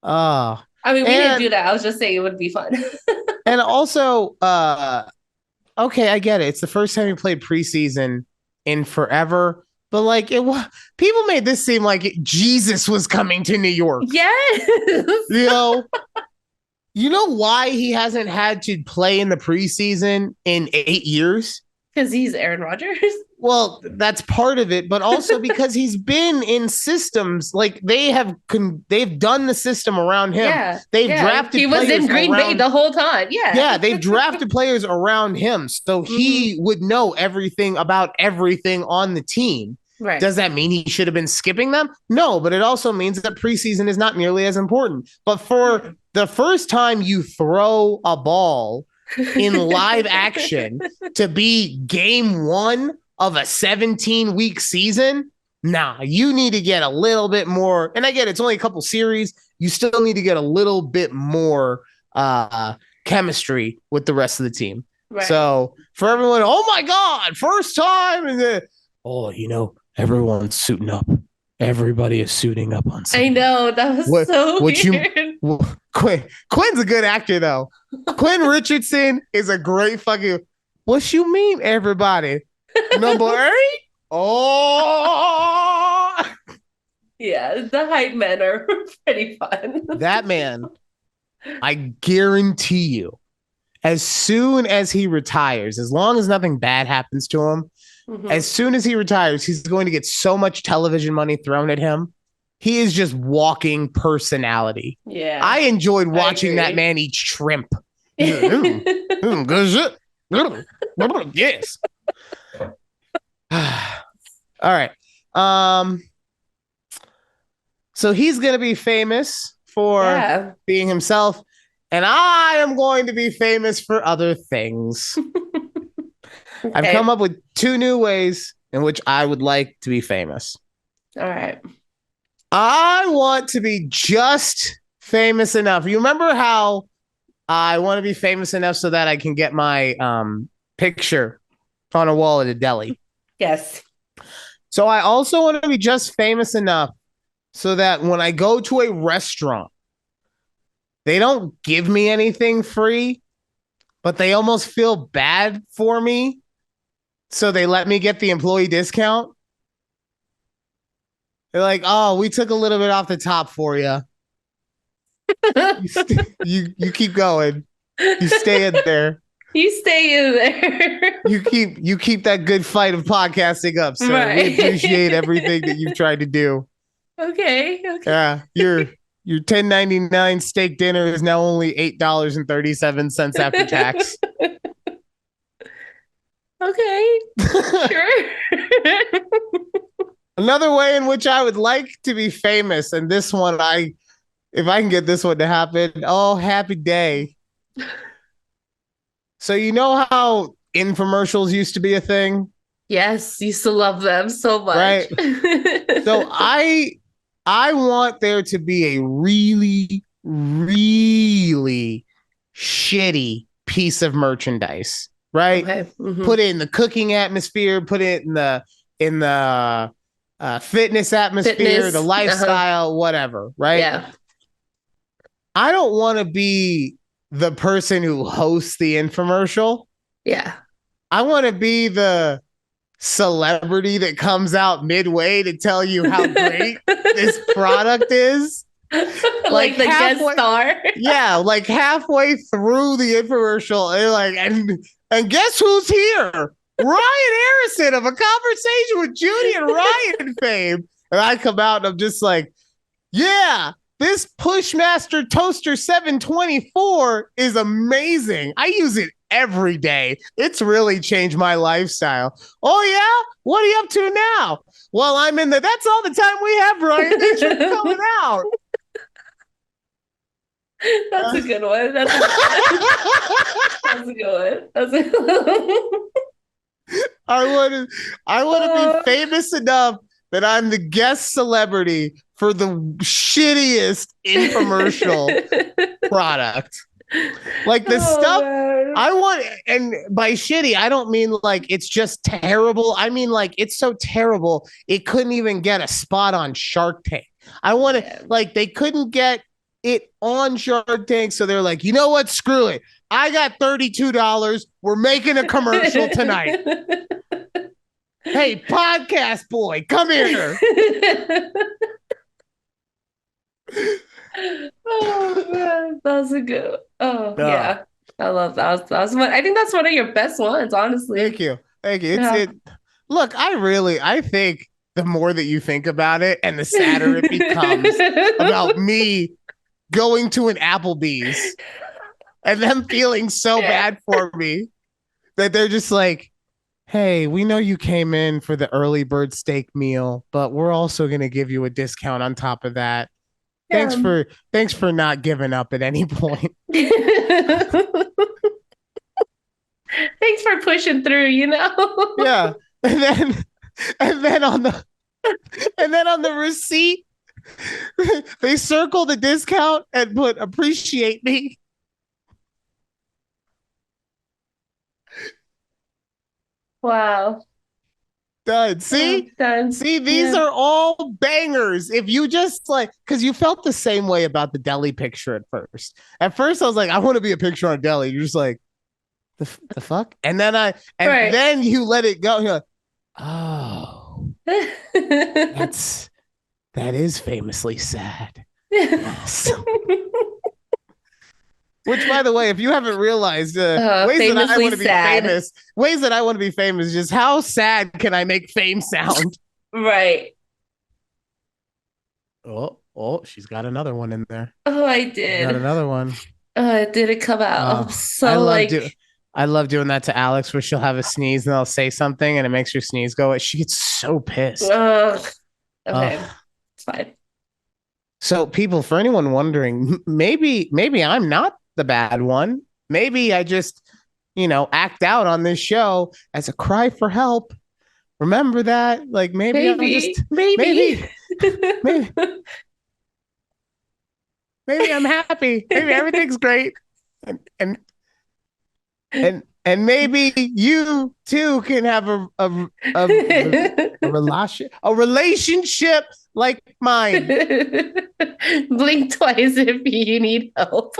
I mean, we didn't do that. I was just saying it would be fun. And also, okay, I get it. It's the first time you played preseason in forever. But like people made this seem like Jesus was coming to New York. Yes. You know why he hasn't had to play in the preseason in 8 years? Because he's Aaron Rodgers. Well, that's part of it, but also because he's been in systems like they've done the system around him. Yeah, they've drafted. He was in Green Bay the whole time. Yeah, they've drafted players around him, so he would know everything about everything on the team. Right. Does that mean he should have been skipping them? No, but it also means that preseason is not nearly as important. But for the first time you throw a ball in live action to be game one of a 17-week season, you need to get a little bit more. And I get it's only a couple series. You still need to get a little bit more chemistry with the rest of the team. Right. So for everyone, oh my God, first time. And everyone's suiting up. Everybody is suiting up on something. I know. That was so weird. Quinn's a good actor, though. Quinn Richardson is a great fucking. What you mean, everybody? Number 8? Oh! Yeah, the hype men are pretty fun. That man, I guarantee you, as soon as he retires, as long as nothing bad happens to him, as soon as he retires, he's going to get so much television money thrown at him. He is just walking personality. Yeah. I enjoyed watching that man eat shrimp. Yes. All right. So he's going to be famous for being himself, and I am going to be famous for other things. I've come up with 2 new ways in which I would like to be famous. All right. I want to be just famous enough. You remember how I want to be famous enough so that I can get my picture on a wall at a deli? Yes. So I also want to be just famous enough so that when I go to a restaurant, they don't give me anything free, but they almost feel bad for me. So they let me get the employee discount. They're like, oh, we took a little bit off the top for you. You keep going. You stay in there. You stay in there. You keep that good fight of podcasting up, sir. Right. We appreciate everything that you've tried to do. Okay. Yeah, your $10.99 steak dinner is now only $8.37 after tax. Okay. Sure. Another way in which I would like to be famous, and this one, if I can get this one to happen, oh, happy day. So you know how infomercials used to be a thing? Yes, used to love them so much. Right. So I want there to be a really, really shitty piece of merchandise, right? Okay. Mm-hmm. Put it in the cooking atmosphere, put it in the fitness atmosphere, the lifestyle, whatever, right? Yeah. I don't want to be the person who hosts the infomercial. Yeah. I want to be the celebrity that comes out midway to tell you how great this product is. Like the guest star. Yeah, like halfway through the infomercial, and guess who's here? Ryan Harrison of A Conversation with Judy and Ryan fame. And I come out and I'm just like, yeah, this Pushmaster Toaster 724 is amazing. I use it every day. It's really changed my lifestyle. Oh, yeah? What are you up to now? Well, I'm in that's all the time we have, Ryan. Thanks for coming out. That's a good one. That's a good one. I want to be famous enough that I'm the guest celebrity for the shittiest infomercial product. Like the stuff man. I want, and by shitty, I don't mean like it's just terrible. I mean like it's so terrible it couldn't even get a spot on Shark Tank. I want to like they couldn't get it on Shark Tank, so they're like, you know what? Screw it. I got $32. We're making a commercial tonight. Hey, podcast boy, come here. Oh man, that was a good. Oh yeah, I love that. That was one. I think that's one of your best ones, honestly. Thank you. Look, I think the more that you think about it, and the sadder it becomes about me going to an Applebee's and them feeling so bad for me that they're just like, hey, we know you came in for the early bird steak meal, but we're also going to give you a discount on top of that. Yeah. Thanks for not giving up at any point. Thanks for pushing through, Yeah. And then on the receipt, they circle the discount and put appreciate me. Wow. Done. See? Done. See, these are all bangers. If you just like, because you felt the same way about the deli picture at first. At first, I was like, I want to be a picture on a deli. You're just like, the fuck? And then then you let it go. You're like, oh, that is famously sad. Yes. Which, by the way, if you haven't realized, ways that I want to be famous, ways that I want to be famous, just how sad can I make fame sound? Right. Oh, she's got another one in there. Oh, I did. Got another one. Did it come out? I love doing that to Alex, where she'll have a sneeze and I'll say something and it makes her sneeze go. She gets so pissed. Okay, it's fine. So, people, for anyone wondering, maybe I'm not the bad one. Maybe I just act out on this show as a cry for help. Remember that? Like maybe I'm just maybe I'm happy. Maybe everything's great. And maybe you too can have a relationship like mine. Blink twice if you need help.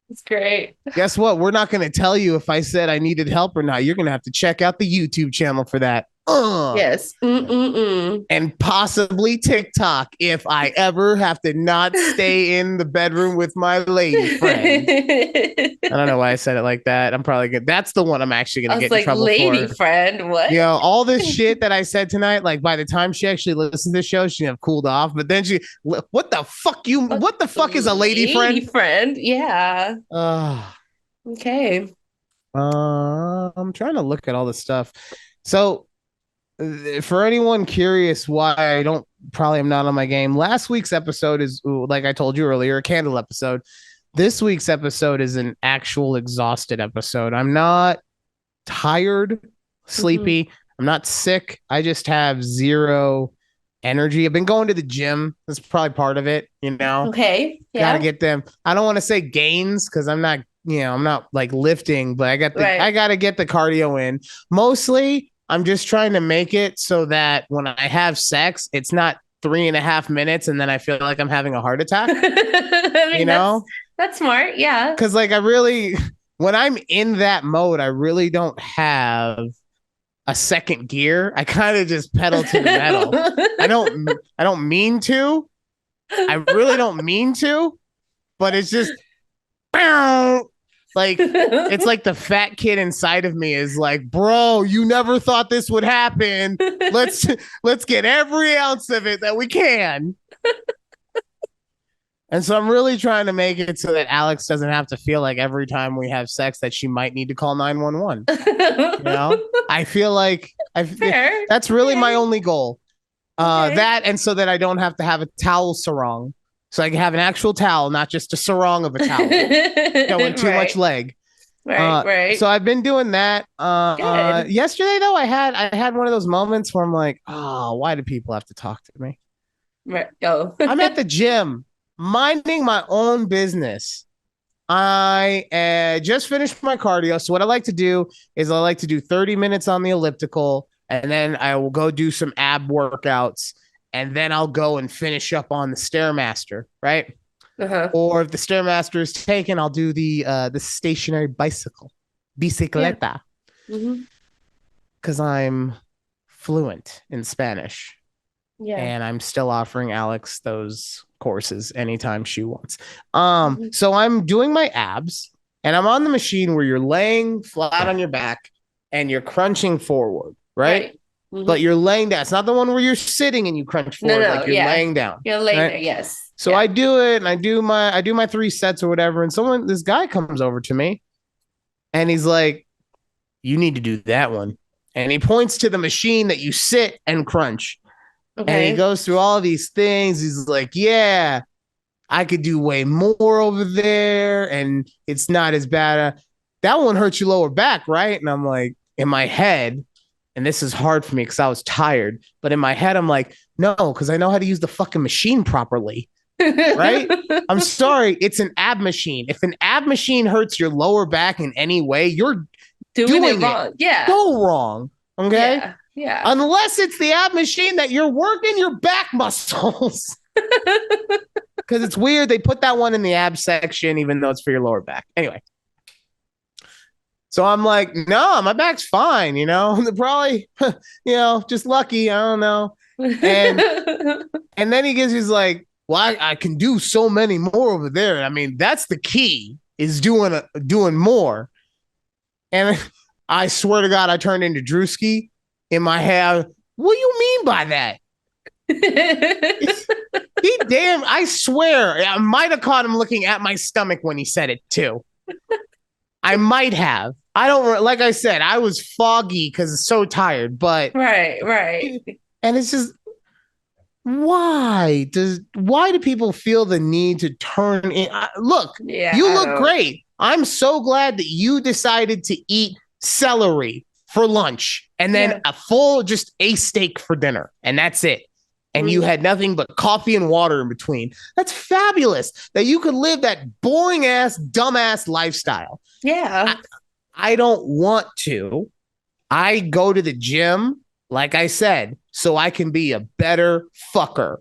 It's great. Guess what? We're not going to tell you if I said I needed help or not. You're going to have to check out the YouTube channel for that. Yes. And possibly TikTok if I ever have to not stay in the bedroom with my lady friend. I don't know why I said it like that. I'm probably good. That's the one I'm actually going to get in trouble lady for. Friend, what? All this shit that I said tonight, like by the time she actually listens to the show, she'd have cooled off. But then what the fuck is a lady friend? Lady friend, yeah. Okay. I'm trying to look at all the stuff. So for anyone curious why I am not on my game, last week's episode is, like I told you earlier, a candle episode. This week's episode is an actual exhausted episode. I'm not tired, sleepy. Mm-hmm. I'm not sick. I just have zero energy. I've been going to the gym. That's probably part of it, Okay. Yeah. Gotta get them. I don't want to say gains because I'm not like lifting, but I gotta get the cardio in. Mostly I'm just trying to make it so that when I have sex, it's not 3.5 minutes and then I feel like I'm having a heart attack. That's smart. Yeah. Because like when I'm in that mode, I really don't have a second gear. I kind of just pedal to the metal. I don't mean to. I really don't mean to, but it's just like it's like the fat kid inside of me is like, bro, you never thought this would happen. Let's get every ounce of it that we can. And so I'm really trying to make it so that Alex doesn't have to feel like every time we have sex that she might need to call 911. I feel like that's really my only goal. That and so that I don't have to have a towel sarong. So I can have an actual towel, not just a sarong of a towel. Going too much leg. Right. So I've been doing that. Yesterday though, I had one of those moments where I'm like, oh, why do people have to talk to me? Right. Oh. I'm at the gym, minding my own business. I just finished my cardio. So what I like to do is I like to do 30 minutes on the elliptical, and then I will go do some ab workouts. And then I'll go and finish up on the Stairmaster, right? Uh-huh. Or if the Stairmaster is taken, I'll do the stationary bicycle, bicicleta. Because I'm fluent in Spanish. Yeah. And I'm still offering Alex those courses anytime she wants. So I'm doing my abs, and I'm on the machine where you're laying flat on your back and you're crunching forward, right? But you're laying down. It's not the one where you're sitting and you crunch forward. No, like you're laying down. You're laying there, yes. So I do it, and I do my 3 sets or whatever. And this guy comes over to me, and he's like, "You need to do that one." And he points to the machine that you sit and crunch. Okay. And he goes through all these things. He's like, "Yeah, I could do way more over there, and it's not as bad. That one hurts your lower back, right?" And I'm like, in my head. And this is hard for me because I was tired. But in my head, I'm like, no, because I know how to use the fucking machine properly. Right? I'm sorry. It's an ab machine. If an ab machine hurts your lower back in any way, you're doing it wrong. Yeah. So wrong. Okay? Yeah. Unless it's the ab machine that you're working your back muscles. Because it's weird. They put that one in the ab section, even though it's for your lower back. Anyway. So I'm like, no, my back's fine, probably, just lucky. I don't know. And then he's like, well, I can do so many more over there. I mean, that's the key is doing more. And I swear to God, I turned into Drewski in my head. What do you mean by that? I swear I might have caught him looking at my stomach when he said it too. I might have. I don't, like I said, I was foggy because it's so tired, but. Right. And it's just, why do people feel the need to turn in? Look, Yeah, you I look don't. great. I'm so glad that you decided to eat celery for lunch and then Yeah. a full just a steak for dinner, and that's it. And you Mm. had nothing but coffee and water in between. That's fabulous that you could live that boring ass, dumbass lifestyle. Yeah. I don't want to. I go to the gym, like I said, so I can be a better fucker.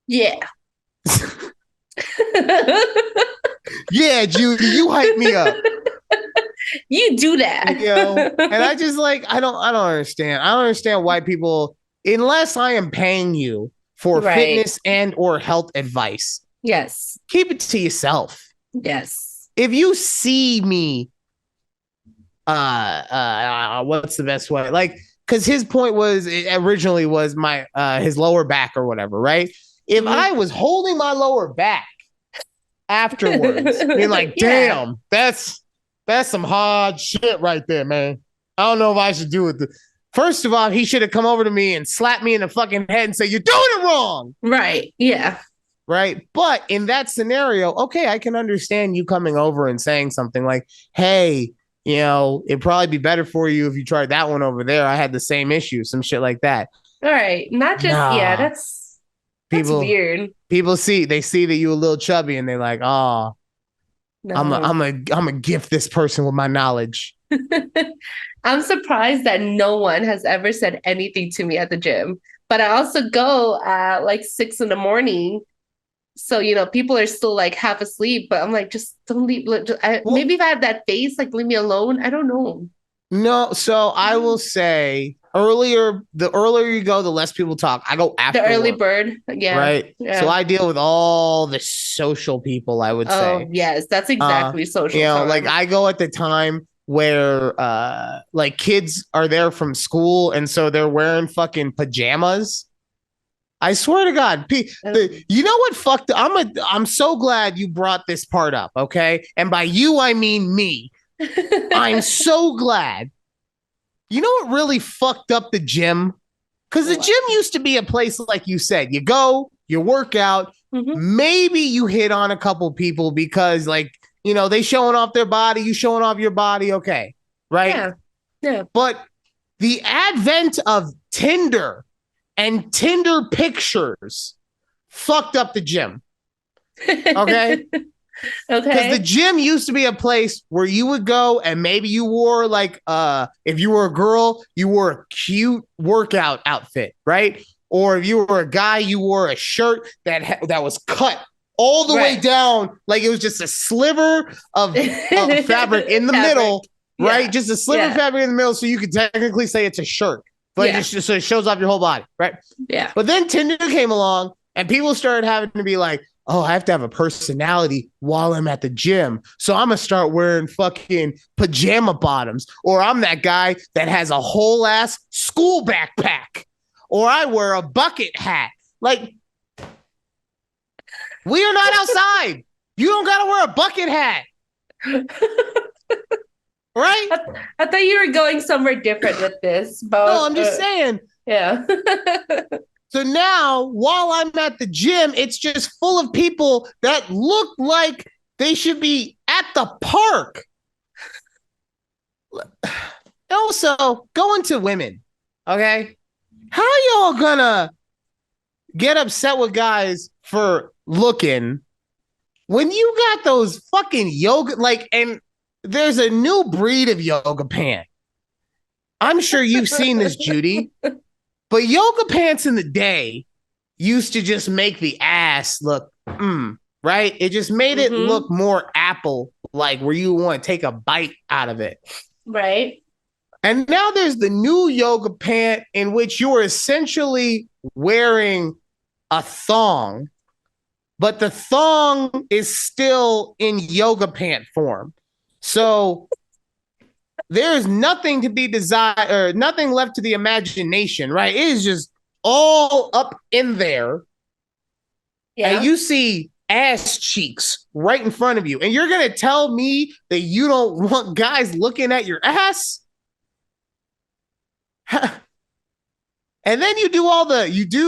Yeah. Yeah, Judy, you hype me up. You do that. And I just like I don't understand. I don't understand why people, unless I am paying you for Right. fitness and or health advice, Yes. keep it to yourself. Yes. If you see me what's the best way? Like, because his point was originally was my his lower back or whatever, right? If I was holding my lower back afterwards, being like, Yeah. damn, that's some hard shit right there, man. I don't know if I should do it. First of all, he should have come over to me and slapped me in the fucking head and say, you're doing it wrong. Right. Yeah. Right. But in that scenario, okay, I can understand you coming over and saying something like, hey, it'd probably be better for you if you tried that one over there. I had the same issue, some shit like that. All right. Not just, yeah, Nah. that's People weird. People see that you a little chubby and they're like, oh, No. I'm a gift this person with my knowledge. I'm surprised that no one has ever said anything to me at the gym. But I also go at like 6 a.m. So, people are still like half asleep, but I'm like, just don't leave. Maybe if I have that face, like leave me alone. I don't know. No, so I will say the earlier you go, the less people talk. I go after The early work, bird. Yeah. right? Yeah. So I deal with all the social people, I would say. Oh, yes, that's exactly social time. Like I go at the time where like kids are there from school and so they're wearing fucking pajamas. I swear to God, you know what fucked? I'm so glad you brought this part up, okay? And by you, I mean me. I'm so glad. You know what really fucked up the gym? Because the gym used to be a place, like you said, you go, you work out, maybe you hit on a couple people because, like, they showing off their body, you showing off your body, okay, right? Yeah. Yeah. But the advent of Tinder and Tinder pictures fucked up the gym. Okay? Because the gym used to be a place where you would go and maybe you wore like if you were a girl, you wore a cute workout outfit, right? Or if you were a guy, you wore a shirt that was cut all the way down, like it was just a sliver of fabric in the middle, right? Yeah. Just a sliver of fabric in the middle, so you could technically say it's a shirt, but so it shows off your whole body, right? Yeah. But then Tinder came along, and people started having to be like, oh, I have to have a personality while I'm at the gym. So I'm going to start wearing fucking pajama bottoms. Or I'm that guy that has a whole ass school backpack. Or I wear a bucket hat. Like, we are not outside. You don't got to wear a bucket hat. Right? I thought you were going somewhere different with this. But, no, I'm just saying. Yeah. So now, while I'm at the gym, it's just full of people that look like they should be at the park. Also, going to women, okay? How y'all gonna get upset with guys for looking when you got those fucking yoga, like, and there's a new breed of yoga pant. I'm sure you've seen this, Judy. But yoga pants in the day used to just make the ass look, right? It just made it look more apple, like where you want to take a bite out of it. Right. And now there's the new yoga pant in which you are essentially wearing a thong, but the thong is still in yoga pant form. So there's nothing to be desired, or nothing left to the imagination, right? It is just all up in there. Yeah. And you see ass cheeks right in front of you. And you're going to tell me that you don't want guys looking at your ass? And then you do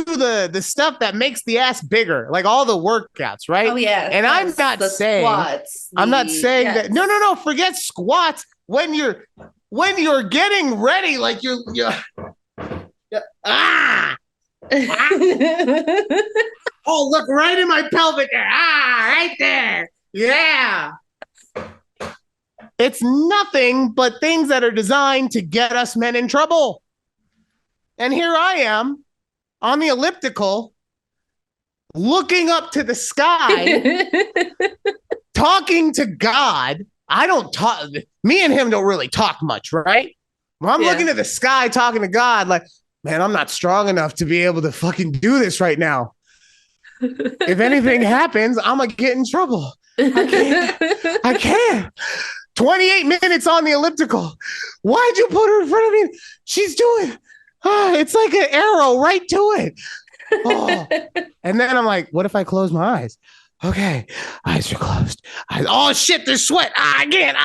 the stuff that makes the ass bigger, like all the workouts, right? Oh yeah. And I'm not saying that. No. Forget squats. When you're getting ready, like you're oh, look right in my pelvic there. Right there. Yeah. It's nothing but things that are designed to get us men in trouble. And here I am on the elliptical, looking up to the sky, talking to God. I don't talk. Me and him don't really talk much, right? Well, I'm looking at the sky, talking to God, like, man, I'm not strong enough to be able to fucking do this right now. If anything happens, I'm going to get in trouble. I can't. 28 minutes on the elliptical. Why'd you put her in front of me? She's doing... it's like an arrow right to it. Oh. And then I'm like, what if I close my eyes? Okay, eyes are closed. Oh shit, there's sweat. Again.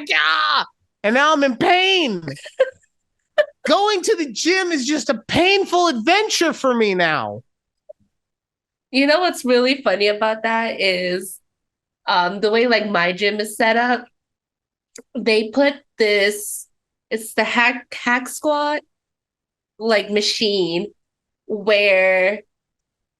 Yeah. And now I'm in pain. Going to the gym is just a painful adventure for me now. You know what's really funny about that is the way like my gym is set up. They put this, it's the hack squat like machine where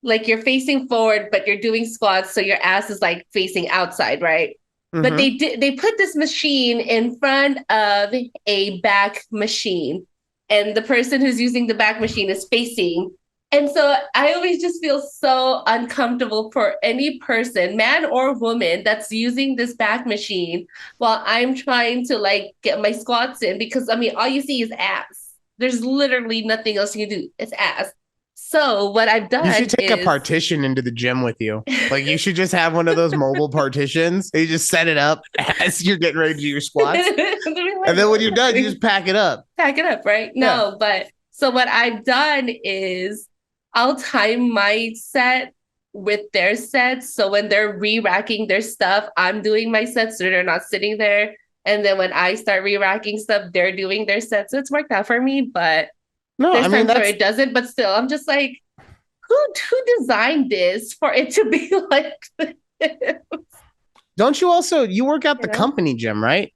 like you're facing forward but you're doing squats so your ass is like facing outside, right? Mm-hmm. But they put this machine in front of a back machine and the person who's using the back machine is facing. And so I always just feel so uncomfortable for any person, man or woman, that's using this back machine while I'm trying to like get my squats in, because I mean all you see is ass. There's literally nothing else you can do. It's ass. So what I've done is... You should take a partition into the gym with you. Like you should just have one of those mobile partitions. You just set it up as you're getting ready to do your squats. And then when you're done, you just pack it up. Pack it up, right? Yeah. No, but so what I've done is I'll time my set with their sets. So when they're re-racking their stuff, I'm doing my sets so they're not sitting there. And then when I start re-racking stuff, they're doing their sets. So it's worked out for me, but there's times where it doesn't. But still, I'm just like, who designed this for it to be like this? Don't you work out the company gym, right?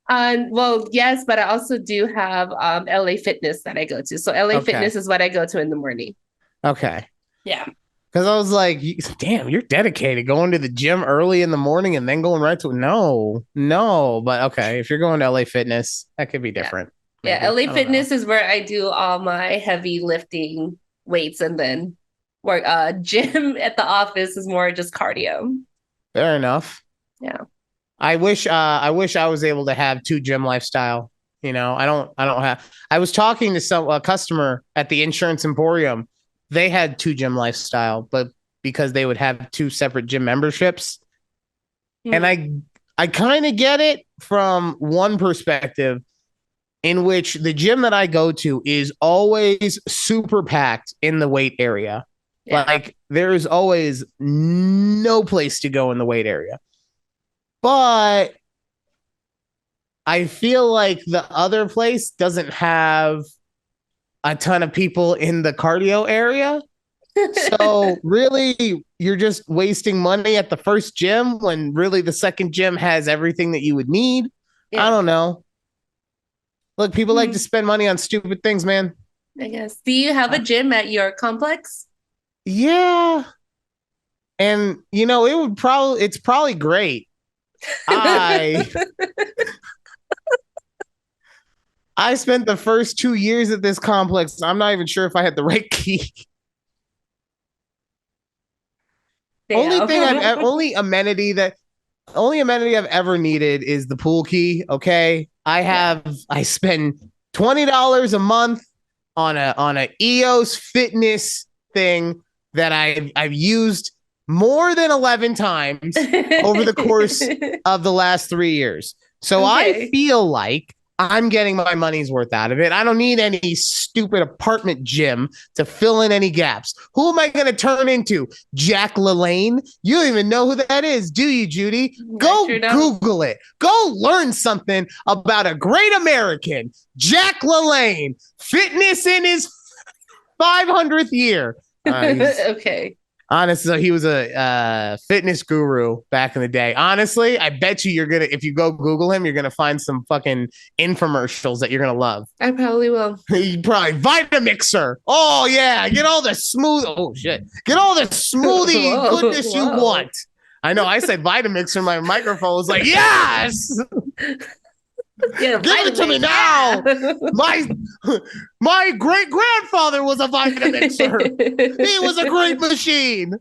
Well, yes, but I also do have LA Fitness that I go to. So LA Fitness is what I go to in the morning. Okay. Yeah. Because I was like, damn, you're dedicated going to the gym early in the morning and then going right to No. But okay, if you're going to LA Fitness, that could be different. Yeah, LA Fitness is where I do all my heavy lifting weights, and then work. Gym at the office is more just cardio. Fair enough. Yeah. I wish I was able to have two gym lifestyle. You know, I don't have. I was talking to a customer at the Insurance Emporium. They had two gym lifestyle, but because they would have two separate gym memberships. And I kind of get it from one perspective, in which the gym that I go to is always super packed in the weight area. Yeah. Like there is always no place to go in the weight area. But I feel like the other place doesn't have a ton of people in the cardio area. So really, you're just wasting money at the first gym when really the second gym has everything that you would need. Yeah. I don't know. Look, people like to spend money on stupid things, man. I guess. Do you have a gym at your complex? Yeah. And, you know, it's probably great. I spent the first 2 years at this complex. I'm not even sure if I had the right key. Only amenity I've ever needed is the pool key. Okay. I spend $20 a month on a EOS fitness thing that I've used more than 11 times over the course of the last 3 years. So I feel like I'm getting my money's worth out of it. I don't need any stupid apartment gym to fill in any gaps. Who am I going to turn into? Jack LaLanne? You don't even know who that is, do you, Judy? Go Google it. Go learn something about a great American, Jack LaLanne. Fitness in his 500th year. Okay. Honestly, he was a fitness guru back in the day. Honestly, I bet you if you go Google him, you're gonna find some fucking infomercials that you're gonna love. I probably will. He probably Vitamixer. Oh yeah, get all the smooth. Oh shit, get all the smoothie goodness you want. I know. I said Vitamixer. My microphone was like, yes. Yeah, give it to me now. My great grandfather was a Vitamixer. He was a great machine.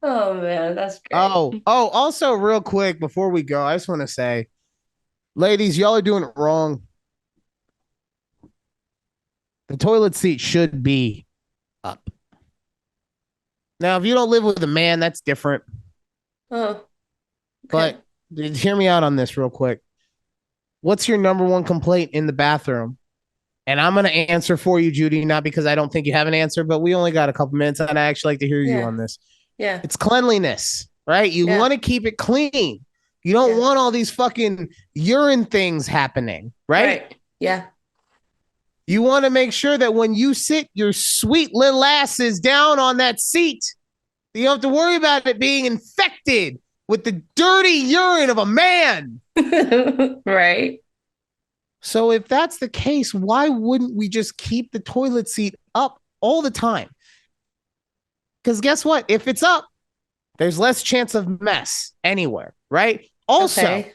Oh man, that's great. Also, real quick before we go, I just want to say, ladies, y'all are doing it wrong. The toilet seat should be up. Now, if you don't live with a man, that's different. Oh, okay. But hear me out on this real quick. What's your number one complaint in the bathroom? And I'm going to answer for you, Judy, not because I don't think you have an answer, but we only got a couple minutes, and I actually like to hear you on this. Yeah. It's cleanliness, right? You want to keep it clean. You don't want all these fucking urine things happening, right? Yeah. You want to make sure that when you sit your sweet little asses down on that seat, you don't have to worry about it being infected with the dirty urine of a man. Right. So if that's the case, why wouldn't we just keep the toilet seat up all the time? Because guess what? If it's up, there's less chance of mess anywhere, right? Also,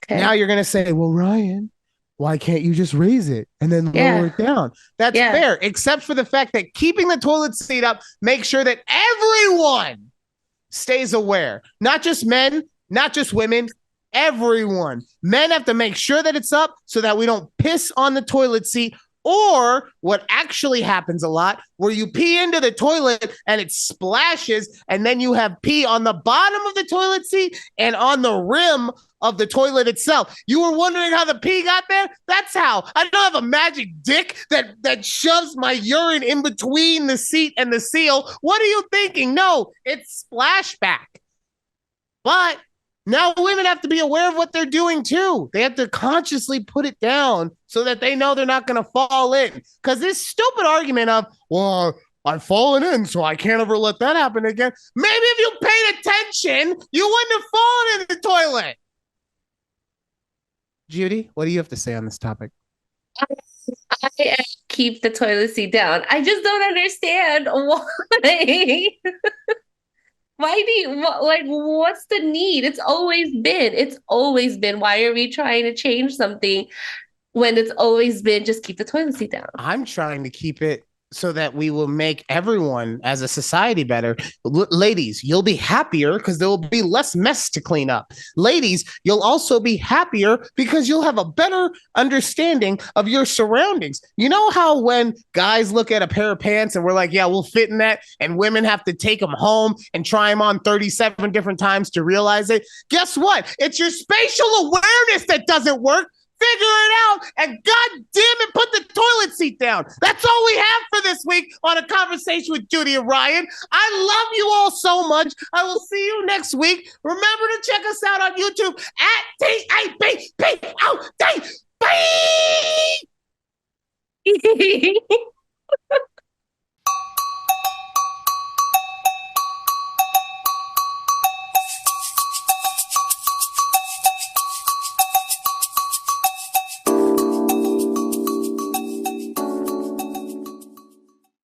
now you're going to say, well, Ryan, why can't you just raise it and then lower it down? That's fair, except for the fact that keeping the toilet seat up makes sure that everyone stays aware. Not just men, not just women, everyone. Men have to make sure that it's up so that we don't piss on the toilet seat, or what actually happens a lot, where you pee into the toilet and it splashes, and then you have pee on the bottom of the toilet seat and on the rim of the toilet itself. You were wondering how the pee got there? That's how. I don't have a magic dick that shoves my urine in between the seat and the seal. What are you thinking? No, it's splashback. But now women have to be aware of what they're doing too. They have to consciously put it down so that they know they're not going to fall in. Because this stupid argument of, well, I've fallen in, so I can't ever let that happen again. Maybe if you paid attention, you wouldn't have fallen in the toilet. Judy, what do you have to say on this topic? I keep the toilet seat down. I just don't understand why. What's the need? It's always been. Why are we trying to change something when it's always been just keep the toilet seat down? I'm trying to keep it so that we will make everyone as a society better. Ladies, you'll be happier because there will be less mess to clean up. Ladies, you'll also be happier because you'll have a better understanding of your surroundings. You know how when guys look at a pair of pants and we're like, yeah, we'll fit in that, and women have to take them home and try them on 37 different times to realize it? Guess what? It's your spatial awareness that doesn't work. Figure it out, and God damn it, put the toilet seat down. That's all we have for this week on A Conversation with Judy and Ryan. I love you all so much. I will see you next week. Remember to check us out on YouTube at TABPOD. Bye.